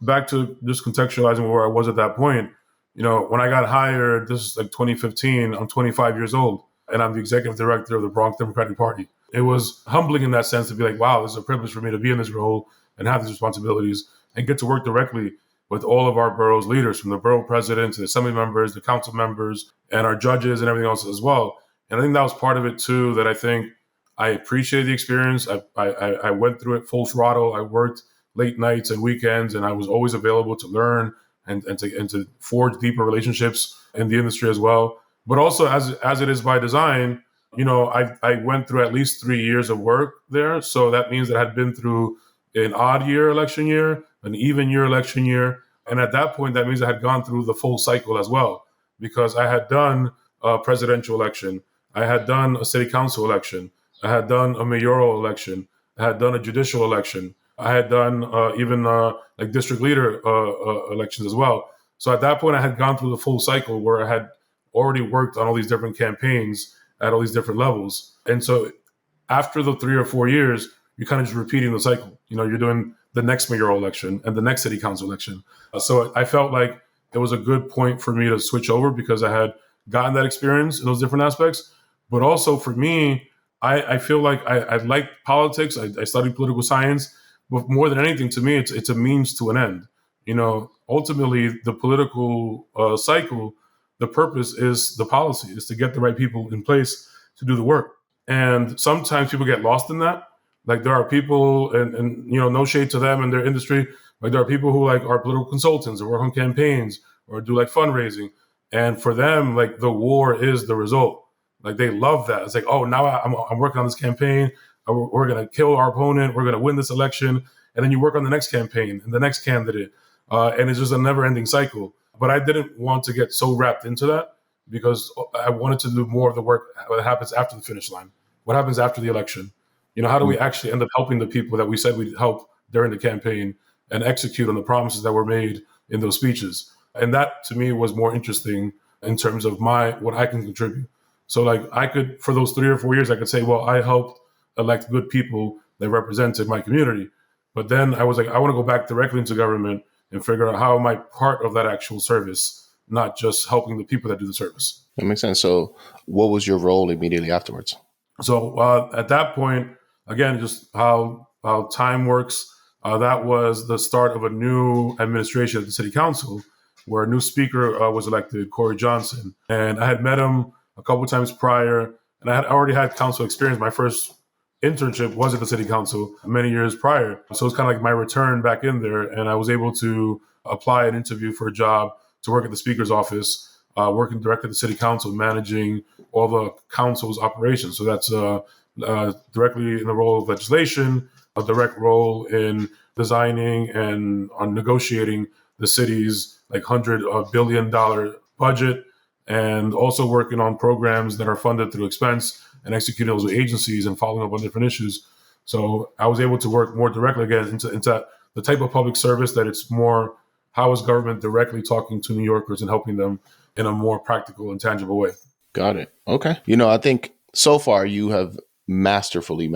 Back to just contextualizing where I was at that point, when I got hired, this is like 2015, I'm 25 years old and I'm the executive director of the Bronx Democratic Party. It was humbling in that sense to be like, wow, this is a privilege for me to be in this role and have these responsibilities and get to work directly with all of our borough's leaders, from the borough president to the assembly members, the council members, and our judges and everything else as well. And I think that was part of it too, that I think I appreciated the experience. I went through it full throttle. I worked late nights and weekends, and I was always available to learn and to forge deeper relationships in the industry as well. But also as it is by design, I went through at least 3 years of work there. So that means that I had been through an odd year election year, an even year election year. And at that point, that means I had gone through the full cycle as well, because I had done a presidential election. I had done a city council election. I had done a mayoral election. I had done a judicial election. I had done even like district leader elections as well. So at that point, I had gone through the full cycle where I had already worked on all these different campaigns at all these different levels. And so after the 3 or 4 years, you're kind of just repeating the cycle. You're doing the next mayoral election and the next city council election. So I felt like it was a good point for me to switch over because I had gotten that experience in those different aspects. But also for me, I feel like I like politics. I studied political science, but more than anything, to me, it's a means to an end. Ultimately, the political cycle, the purpose is the policy, is to get the right people in place to do the work. And sometimes people get lost in that. Like there are people, and no shade to them in their industry, like there are people who like are political consultants or work on campaigns or do like fundraising. And for them, like the war is the result. Like they love that. It's like, oh, now I'm working on this campaign. We're going to kill our opponent. We're going to win this election. And then you work on the next campaign and the next candidate. And it's just a never ending cycle. But I didn't want to get so wrapped into that because I wanted to do more of the work that happens after the finish line. What happens after the election? How do we actually end up helping the people that we said we'd help during the campaign and execute on the promises that were made in those speeches? And that to me was more interesting in terms of what I can contribute. So like I could, for those 3 or 4 years, I could say, well, I helped elect good people that represented my community. But then I was like, I want to go back directly into government and figure out how am I part of that actual service, not just helping the people that do the service. That makes sense. So what was your role immediately afterwards? So at that point, again, just how time works, that was the start of a new administration at the city council, where a new speaker was elected, Corey Johnson. And I had met him a couple times prior, and I had already had council experience. My first internship was at the city council many years prior. So it's kind of like my return back in there, and I was able to apply and interview for a job to work at the speaker's office, working directly at the city council, managing all the council's operations. So that's directly in the role of legislation, a direct role in designing and on negotiating the city's like $100 billion budget, and also working on programs that are funded through expense and executing those with agencies and following up on different issues. So I was able to work more directly again into the type of public service that it's more, how is government directly talking to New Yorkers and helping them in a more practical and tangible way. Got it. Okay. I think so far you have masterfully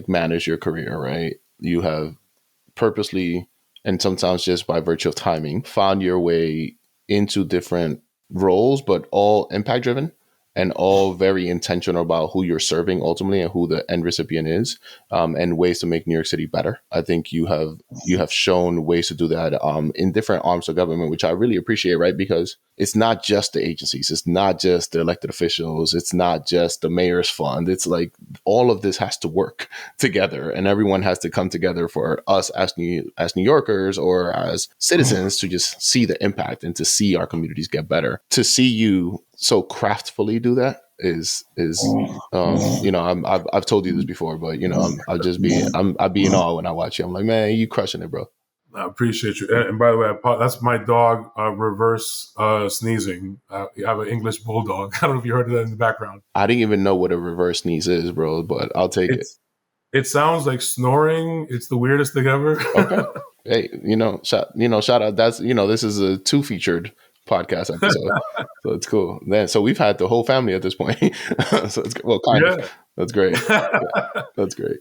managed your career, right? You have purposely, and sometimes just by virtue of timing, found your way into different roles, but all impact driven and all very intentional about who you're serving ultimately and who the end recipient is, and ways to make New York City better. I think you have shown ways to do that in different arms of government, which I really appreciate, right? Because it's not just the agencies, it's not just the elected officials, it's not just the mayor's fund. It's like all of this has to work together, and everyone has to come together for us as New Yorkers or as citizens to just see the impact and to see our communities get better. To see you so craftfully do that is I've told you this before, but I'd be in awe when I watch you. I'm like, man, you crushing it, bro. I appreciate you. And by the way, that's my dog, reverse sneezing. You have an English bulldog. I don't know if you heard of that in the background. I didn't even know what a reverse sneeze is, bro, but I'll take it. It sounds like snoring. It's the weirdest thing ever. Okay. Hey, shout out. That's, this is a 2 featured podcast episode. So it's cool. Then, so we've had the whole family at this point. So it's, well, kind of. That's great. Yeah, that's great.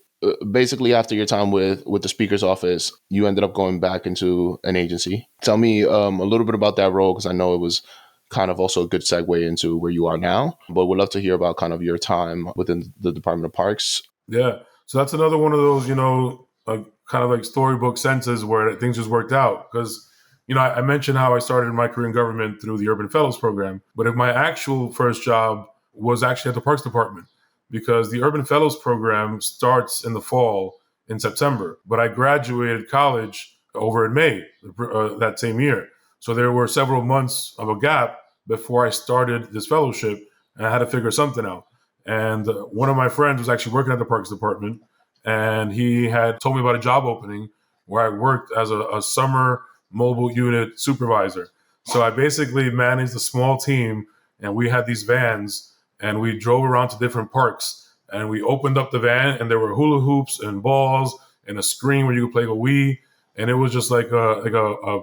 Basically, after your time with the speaker's office, you ended up going back into an agency. Tell me a little bit about that role, because I know it was kind of also a good segue into where you are now. But we'd love to hear about kind of your time within the Department of Parks. Yeah. So that's another one of those, kind of like storybook senses where things just worked out. Because, I mentioned how I started my career in government through the Urban Fellows program. But if my actual first job was actually at the Parks Department, because the Urban Fellows program starts in the fall in September. But I graduated college over in May that same year. So there were several months of a gap before I started this fellowship, and I had to figure something out. And one of my friends was actually working at the Parks Department, and he had told me about a job opening where I worked as a summer mobile unit supervisor. So I basically managed a small team, and we had these vans, and we drove around to different parks, and we opened up the van, and there were hula hoops and balls and a screen where you could play the Wii, and it was just like a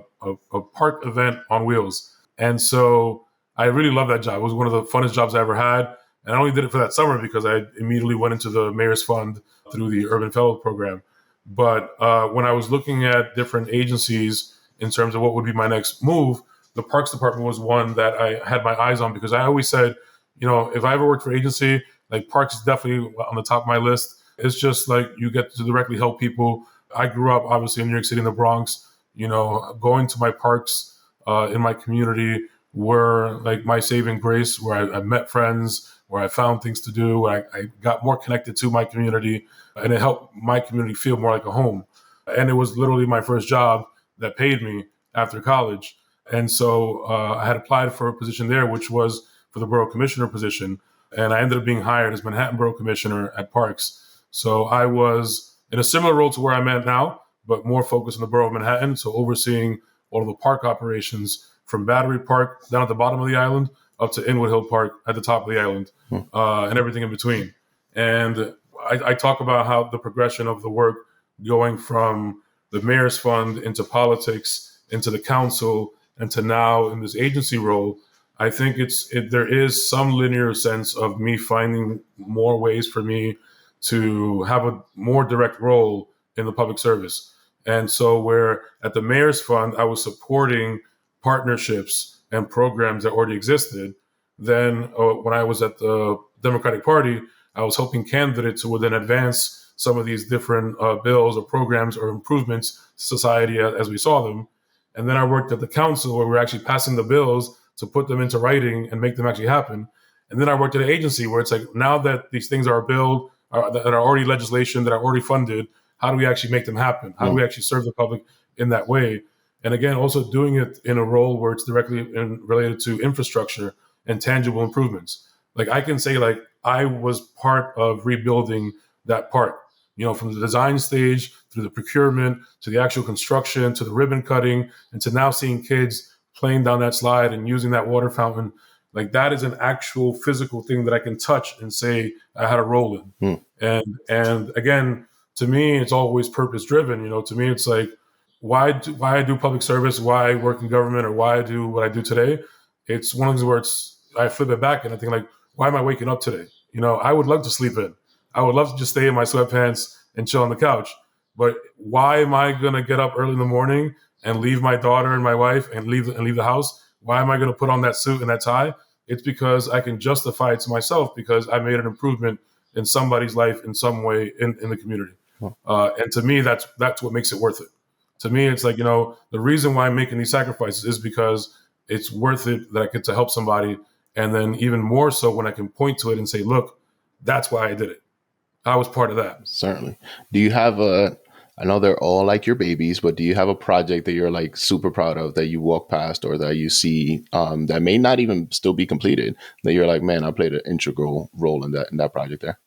park event on wheels. And so I really loved that job. It was one of the funnest jobs I ever had, and I only did it for that summer because I immediately went into the Mayor's Fund through the Urban Fellow program. But when I was looking at different agencies in terms of what would be my next move, the Parks Department was one that I had my eyes on, because I always said, if I ever worked for agency, like Parks is definitely on the top of my list. It's just like you get to directly help people. I grew up obviously in New York City in the Bronx. Going to my parks in my community were like my saving grace, where I met friends, where I found things to do, where I got more connected to my community, and it helped my community feel more like a home. And it was literally my first job that paid me after college. And so I had applied for a position there, which was for the Borough Commissioner position. And I ended up being hired as Manhattan Borough Commissioner at Parks. So I was in a similar role to where I'm at now, but more focused on the Borough of Manhattan. So overseeing all of the park operations from Battery Park down at the bottom of the island up to Inwood Hill Park at the top of the island, and everything in between. And I talk about how the progression of the work going from the Mayor's Fund into politics, into the council, and to now in this agency role, I think there is some linear sense of me finding more ways for me to have a more direct role in the public service. And so where at the Mayor's Fund, I was supporting partnerships and programs that already existed, then when I was at the Democratic Party, I was helping candidates who would then advance some of these different bills or programs or improvements to society as we saw them. And then I worked at the council where we were actually passing the bills to put them into writing and make them actually happen. And then I worked at an agency where it's like, now that these things are a bill, that are already legislation, that are already funded, how do we actually make them happen? How do we actually serve the public in that way? And again, also doing it in a role where it's directly related to infrastructure and tangible improvements. Like I can say, like I was part of rebuilding that park, from the design stage through the procurement to the actual construction to the ribbon cutting and to now seeing kids playing down that slide and using that water fountain. Like that is an actual physical thing that I can touch and say I had a role in. And again, to me, it's always purpose driven. To me, it's like, why I do public service, why I work in government, or why I do what I do today. It's one of those where I flip it back and I think like, why am I waking up today? I would love to sleep in. I would love to just stay in my sweatpants and chill on the couch. But why am I going to get up early in the morning and leave my daughter and my wife and leave the house? Why am I going to put on that suit and that tie? It's because I can justify it to myself because I made an improvement in somebody's life in some way in the community. And to me, that's what makes it worth it. To me, it's like, the reason why I'm making these sacrifices is because it's worth it that I get to help somebody. And then even more so when I can point to it and say, look, that's why I did it. I was part of that. Certainly. Do you have I know they're all like your babies, but do you have a project that you're like super proud of that you walk past or that you see that may not even still be completed that you're like, man, I played an integral role in that project there?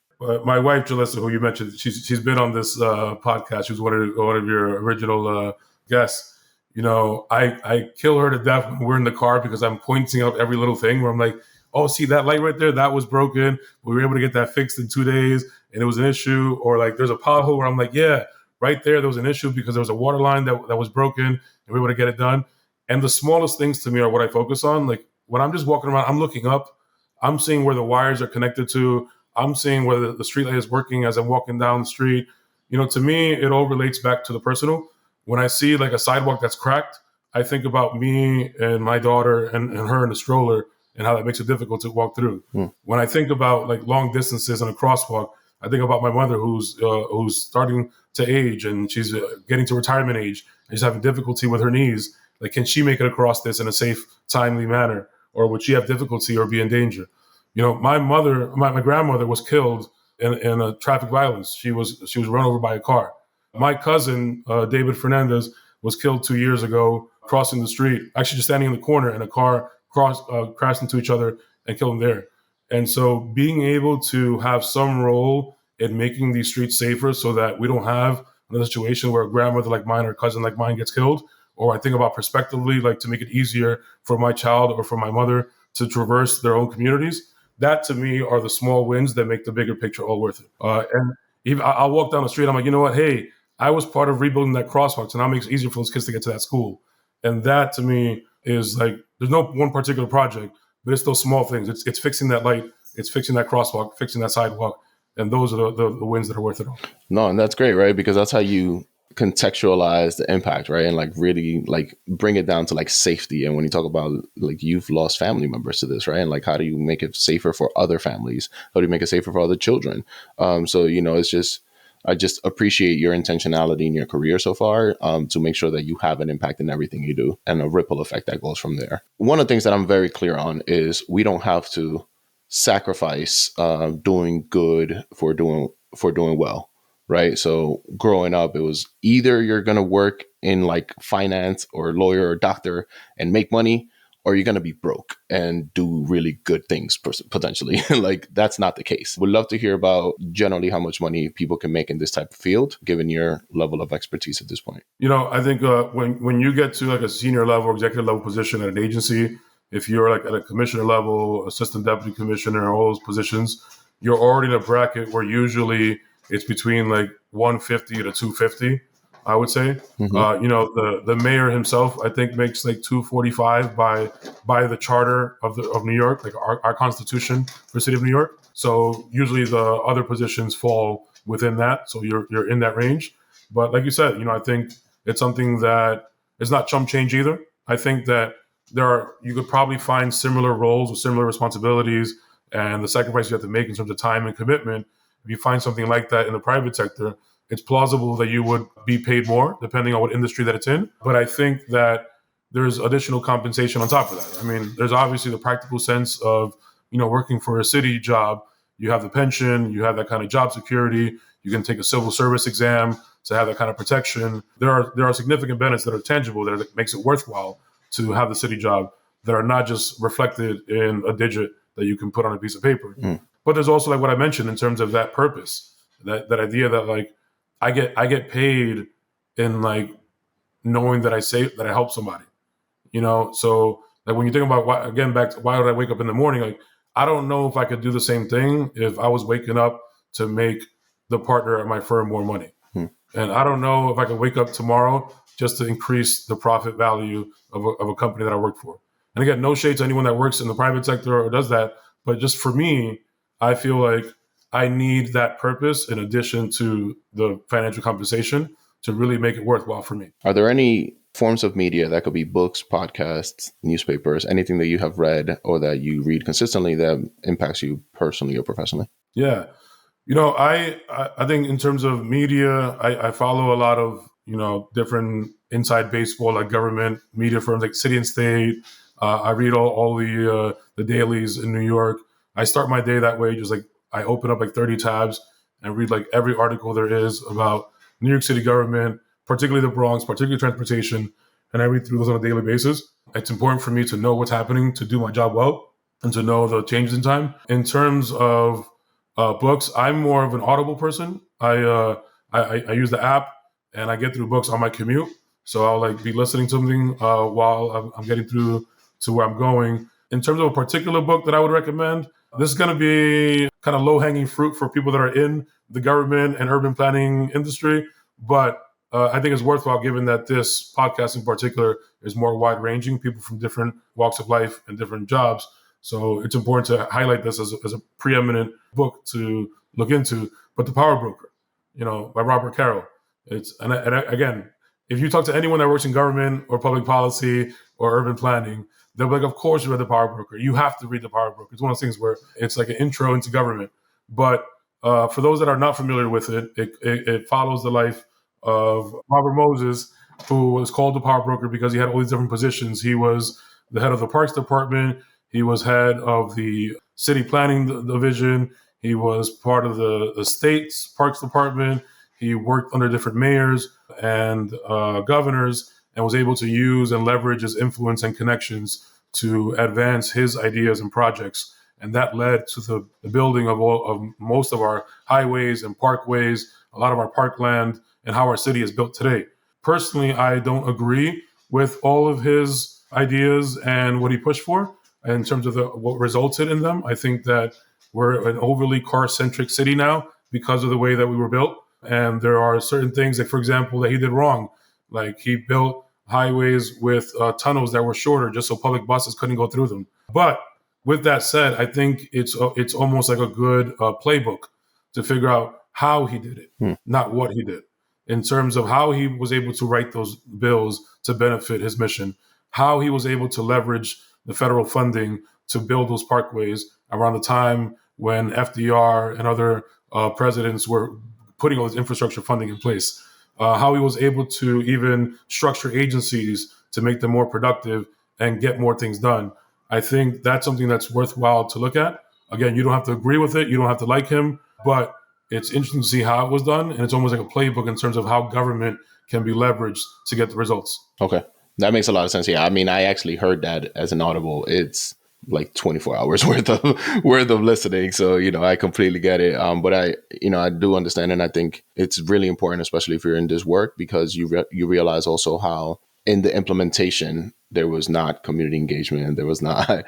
My wife, Jalissa, who you mentioned, she's been on this podcast. She was one of your original guests. I kill her to death when we're in the car because I'm pointing out every little thing where I'm like, oh, see that light right there? That was broken. We were able to get that fixed in 2 days and it was an issue. Or like there's a pothole where I'm like, yeah, right there was an issue because there was a water line that was broken and we were able to get it done. And the smallest things to me are what I focus on. Like when I'm just walking around, I'm looking up, I'm seeing where the wires are connected to. I'm seeing whether the street light is working as I'm walking down the street. To me, it all relates back to the personal. When I see like a sidewalk that's cracked, I think about me and my daughter and her in the stroller and how that makes it difficult to walk through. When I think about like long distances and a crosswalk, I think about my mother who's starting to age and she's getting to retirement age and she's having difficulty with her knees. Like, can she make it across this in a safe, timely manner? Or would she have difficulty or be in danger? My grandmother was killed in a traffic violence. She was run over by a car. My cousin, David Fernandez, was killed 2 years ago crossing the street, actually just standing in the corner, and a car crashed into each other and killed him there. And so being able to have some role in making these streets safer so that we don't have another situation where a grandmother like mine or a cousin like mine gets killed, or I think about prospectively, like to make it easier for my child or for my mother to traverse their own communities. That to me are the small wins that make the bigger picture all worth it. And even I'll walk down the street. I'm like, you know what? Hey, I was part of rebuilding that crosswalk, so now it makes it easier for those kids to get to that school. And that to me is like, there's no one particular project, but it's those small things. It's fixing that light, it's fixing that crosswalk, fixing that sidewalk, and those are the wins that are worth it all. No, and that's great, right? Because that's how you contextualize the impact, right? And like really like bring it down to like safety. And when you talk about like you've lost family members to this, right? And like how do you make it safer for other families? How do you make it safer for other children? So it's just, I just appreciate your intentionality in your career so far to make sure that you have an impact in everything you do and a ripple effect that goes from there. One of the things that I'm very clear on is we don't have to sacrifice doing good for doing well, right? So growing up, it was either you're going to work in like finance or lawyer or doctor and make money, or you're going to be broke and do really good things potentially. Like that's not the case. We'd love to hear about generally how much money people can make in this type of field, given your level of expertise at this point. I think when you get to like a senior level or executive level position at an agency, if you're like at a commissioner level, assistant deputy commissioner, all those positions, you're already in a bracket where usually it's between like 150 to 250. I would say. Mm-hmm. The mayor himself, I think, makes like $245 by the charter of New York, like our constitution for the city of New York. So usually the other positions fall within that. So you're in that range. But like you said, I think it's something that it's not chump change either. I think that you could probably find similar roles with similar responsibilities and the sacrifice you have to make in terms of time and commitment. If you find something like that in the private sector, it's plausible that you would be paid more depending on what industry that it's in. But I think that there's additional compensation on top of that. I mean, there's obviously the practical sense of, working for a city job. You have the pension, you have that kind of job security. You can take a civil service exam to have that kind of protection. There are significant benefits that are tangible that makes it worthwhile to have the city job that are not just reflected in a digit that you can put on a piece of paper. But there's also like what I mentioned in terms of that purpose, that idea that like I get paid in like knowing that I help somebody, So like when you think about why would I wake up in the morning? Like I don't know if I could do the same thing if I was waking up to make the partner at my firm more money. And I don't know if I could wake up tomorrow just to increase the profit value of a company that I work for. And again, no shade to anyone that works in the private sector or does that. But just for me, I feel like I need that purpose in addition to the financial compensation to really make it worthwhile for me. Are there any forms of media that could be books, podcasts, newspapers, anything that you have read or that you read consistently that impacts you personally or professionally? Yeah. I think in terms of media, I follow a lot of, different inside baseball, like government media firms like City and State. I read all the dailies in New York. I start my day that way, just like I open up like 30 tabs and read like every article there is about New York City government, particularly the Bronx, particularly transportation. And I read through those on a daily basis. It's important for me to know what's happening to do my job well and to know the changes in time. In terms of books, I'm more of an Audible person. I use the app and I get through books on my commute. So I'll like be listening to something while I'm getting through to where I'm going. In terms of a particular book that I would recommend, this is going to be kind of low-hanging fruit for people that are in the government and urban planning industry. But I think it's worthwhile given that this podcast in particular is more wide-ranging, people from different walks of life and different jobs. So it's important to highlight this as a preeminent book to look into. But The Power Broker, by Robert Carroll. And again, if you talk to anyone that works in government or public policy or urban planning, they'll be like, of course you read The Power Broker. You have to read The Power Broker. It's one of those things where it's like an intro into government. But for those that are not familiar with it, it follows the life of Robert Moses, who was called the Power Broker because he had all these different positions. He was the head of the Parks Department. He was head of the City Planning Division. He was part of the state's Parks Department. He worked under different mayors and governors and was able to use and leverage his influence and connections to advance his ideas and projects. And that led to the building of most of our highways and parkways, a lot of our parkland, and how our city is built today. Personally, I don't agree with all of his ideas and what he pushed for in terms of what resulted in them. I think that we're an overly car-centric city now because of the way that we were built. And there are certain things, like, for example, that he did wrong. Like he built highways with tunnels that were shorter just so public buses couldn't go through them. But with that said, I think it's almost like a good playbook to figure out how he did it, not what he did. In terms of how he was able to write those bills to benefit his mission, how he was able to leverage the federal funding to build those parkways around the time when FDR and other presidents were putting all this infrastructure funding in place, how he was able to even structure agencies to make them more productive and get more things done. I think that's something that's worthwhile to look at. Again, you don't have to agree with it. You don't have to like him, but it's interesting to see how it was done. And it's almost like a playbook in terms of how government can be leveraged to get the results. Okay. That makes a lot of sense. Yeah. I mean, I actually heard that as an Audible. It's like 24 hours worth of listening. So, I completely get it. But I do understand. And I think it's really important, especially if you're in this work, because you realize also how in the implementation, there was not community engagement. There was not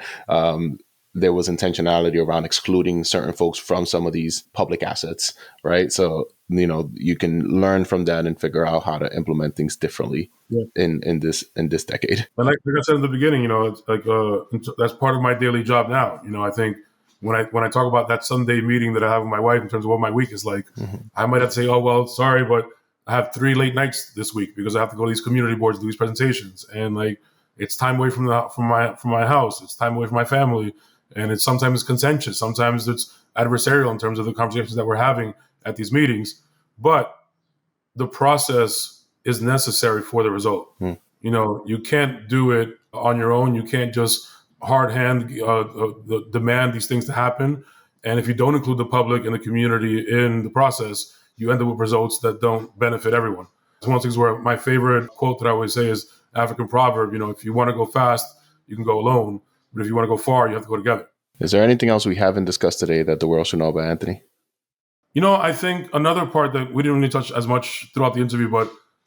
there was intentionality around excluding certain folks from some of these public assets, right? So, you can learn from that and figure out how to implement things differently in this decade. And like I said in the beginning, it's like that's part of my daily job now. I think when I talk about that Sunday meeting that I have with my wife in terms of what my week is like, I might have to say, oh, well, sorry, but I have 3 late nights this week because I have to go to these community boards, do these presentations. And like, it's time away from my house. It's time away from my family. And it's sometimes contentious. Sometimes it's adversarial in terms of the conversations that we're having at these meetings. But the process is necessary for the result. You can't do it on your own. You can't just hard hand demand these things to happen. And if you don't include the public and the community in the process, you end up with results that don't benefit everyone. It's one of the things where my favorite quote that I always say is African proverb, if you want to go fast, you can go alone. But if you want to go far, you have to go together. Is there anything else we haven't discussed today that the world should know about Anthony? I think another part that we didn't really touch as much throughout the interview,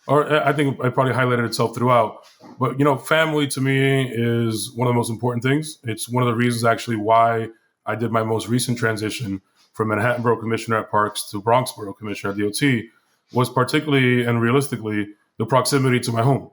or I think it probably highlighted itself throughout. But, family to me is one of the most important things. It's one of the reasons actually why I did my most recent transition from Manhattan Borough Commissioner at Parks to Bronx Borough Commissioner at DOT was particularly and realistically the proximity to my home.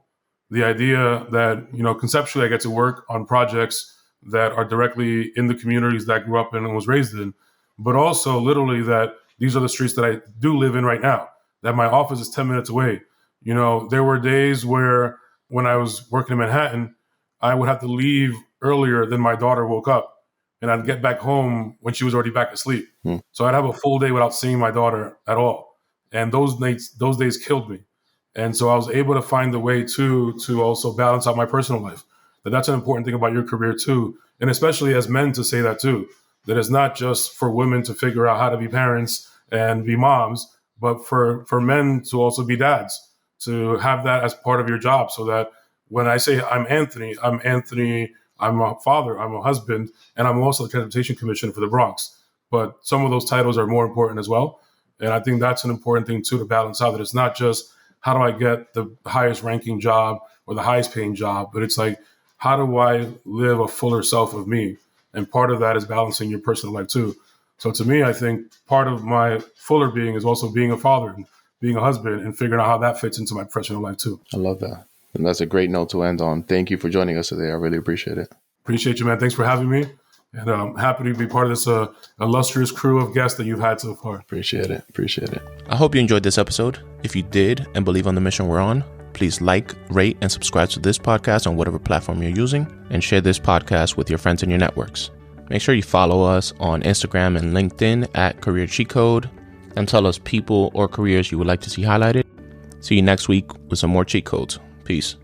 The idea that, conceptually I get to work on projects that are directly in the communities that I grew up in and was raised in, but also literally that these are the streets that I do live in right now, that my office is 10 minutes away. There were days where when I was working in Manhattan, I would have to leave earlier than my daughter woke up, and I'd get back home when she was already back asleep. So I'd have a full day without seeing my daughter at all. And those days killed me. And so I was able to find a way to also balance out my personal life. That's an important thing about your career too. And especially as men to say that too, that it's not just for women to figure out how to be parents and be moms, but for men to also be dads, to have that as part of your job. So that when I say I'm Anthony, I'm a father, I'm a husband, and I'm also the Transportation Commissioner for the Bronx. But some of those titles are more important as well. And I think that's an important thing too, to balance out, that it's not just how do I get the highest ranking job or the highest paying job, but it's like, how do I live a fuller self of me? And part of that is balancing your personal life too. So to me, I think part of my fuller being is also being a father and being a husband and figuring out how that fits into my professional life too. I love that. And that's a great note to end on. Thank you for joining us today. I really appreciate it. Appreciate you, man. Thanks for having me. And I'm happy to be part of this illustrious crew of guests that you've had so far. Appreciate it. I hope you enjoyed this episode. If you did and believe on the mission we're on, please like, rate, and subscribe to this podcast on whatever platform you're using, and share this podcast with your friends in your networks. Make sure you follow us on Instagram and LinkedIn at Career Cheat Code, and tell us people or careers you would like to see highlighted. See you next week with some more cheat codes. Peace.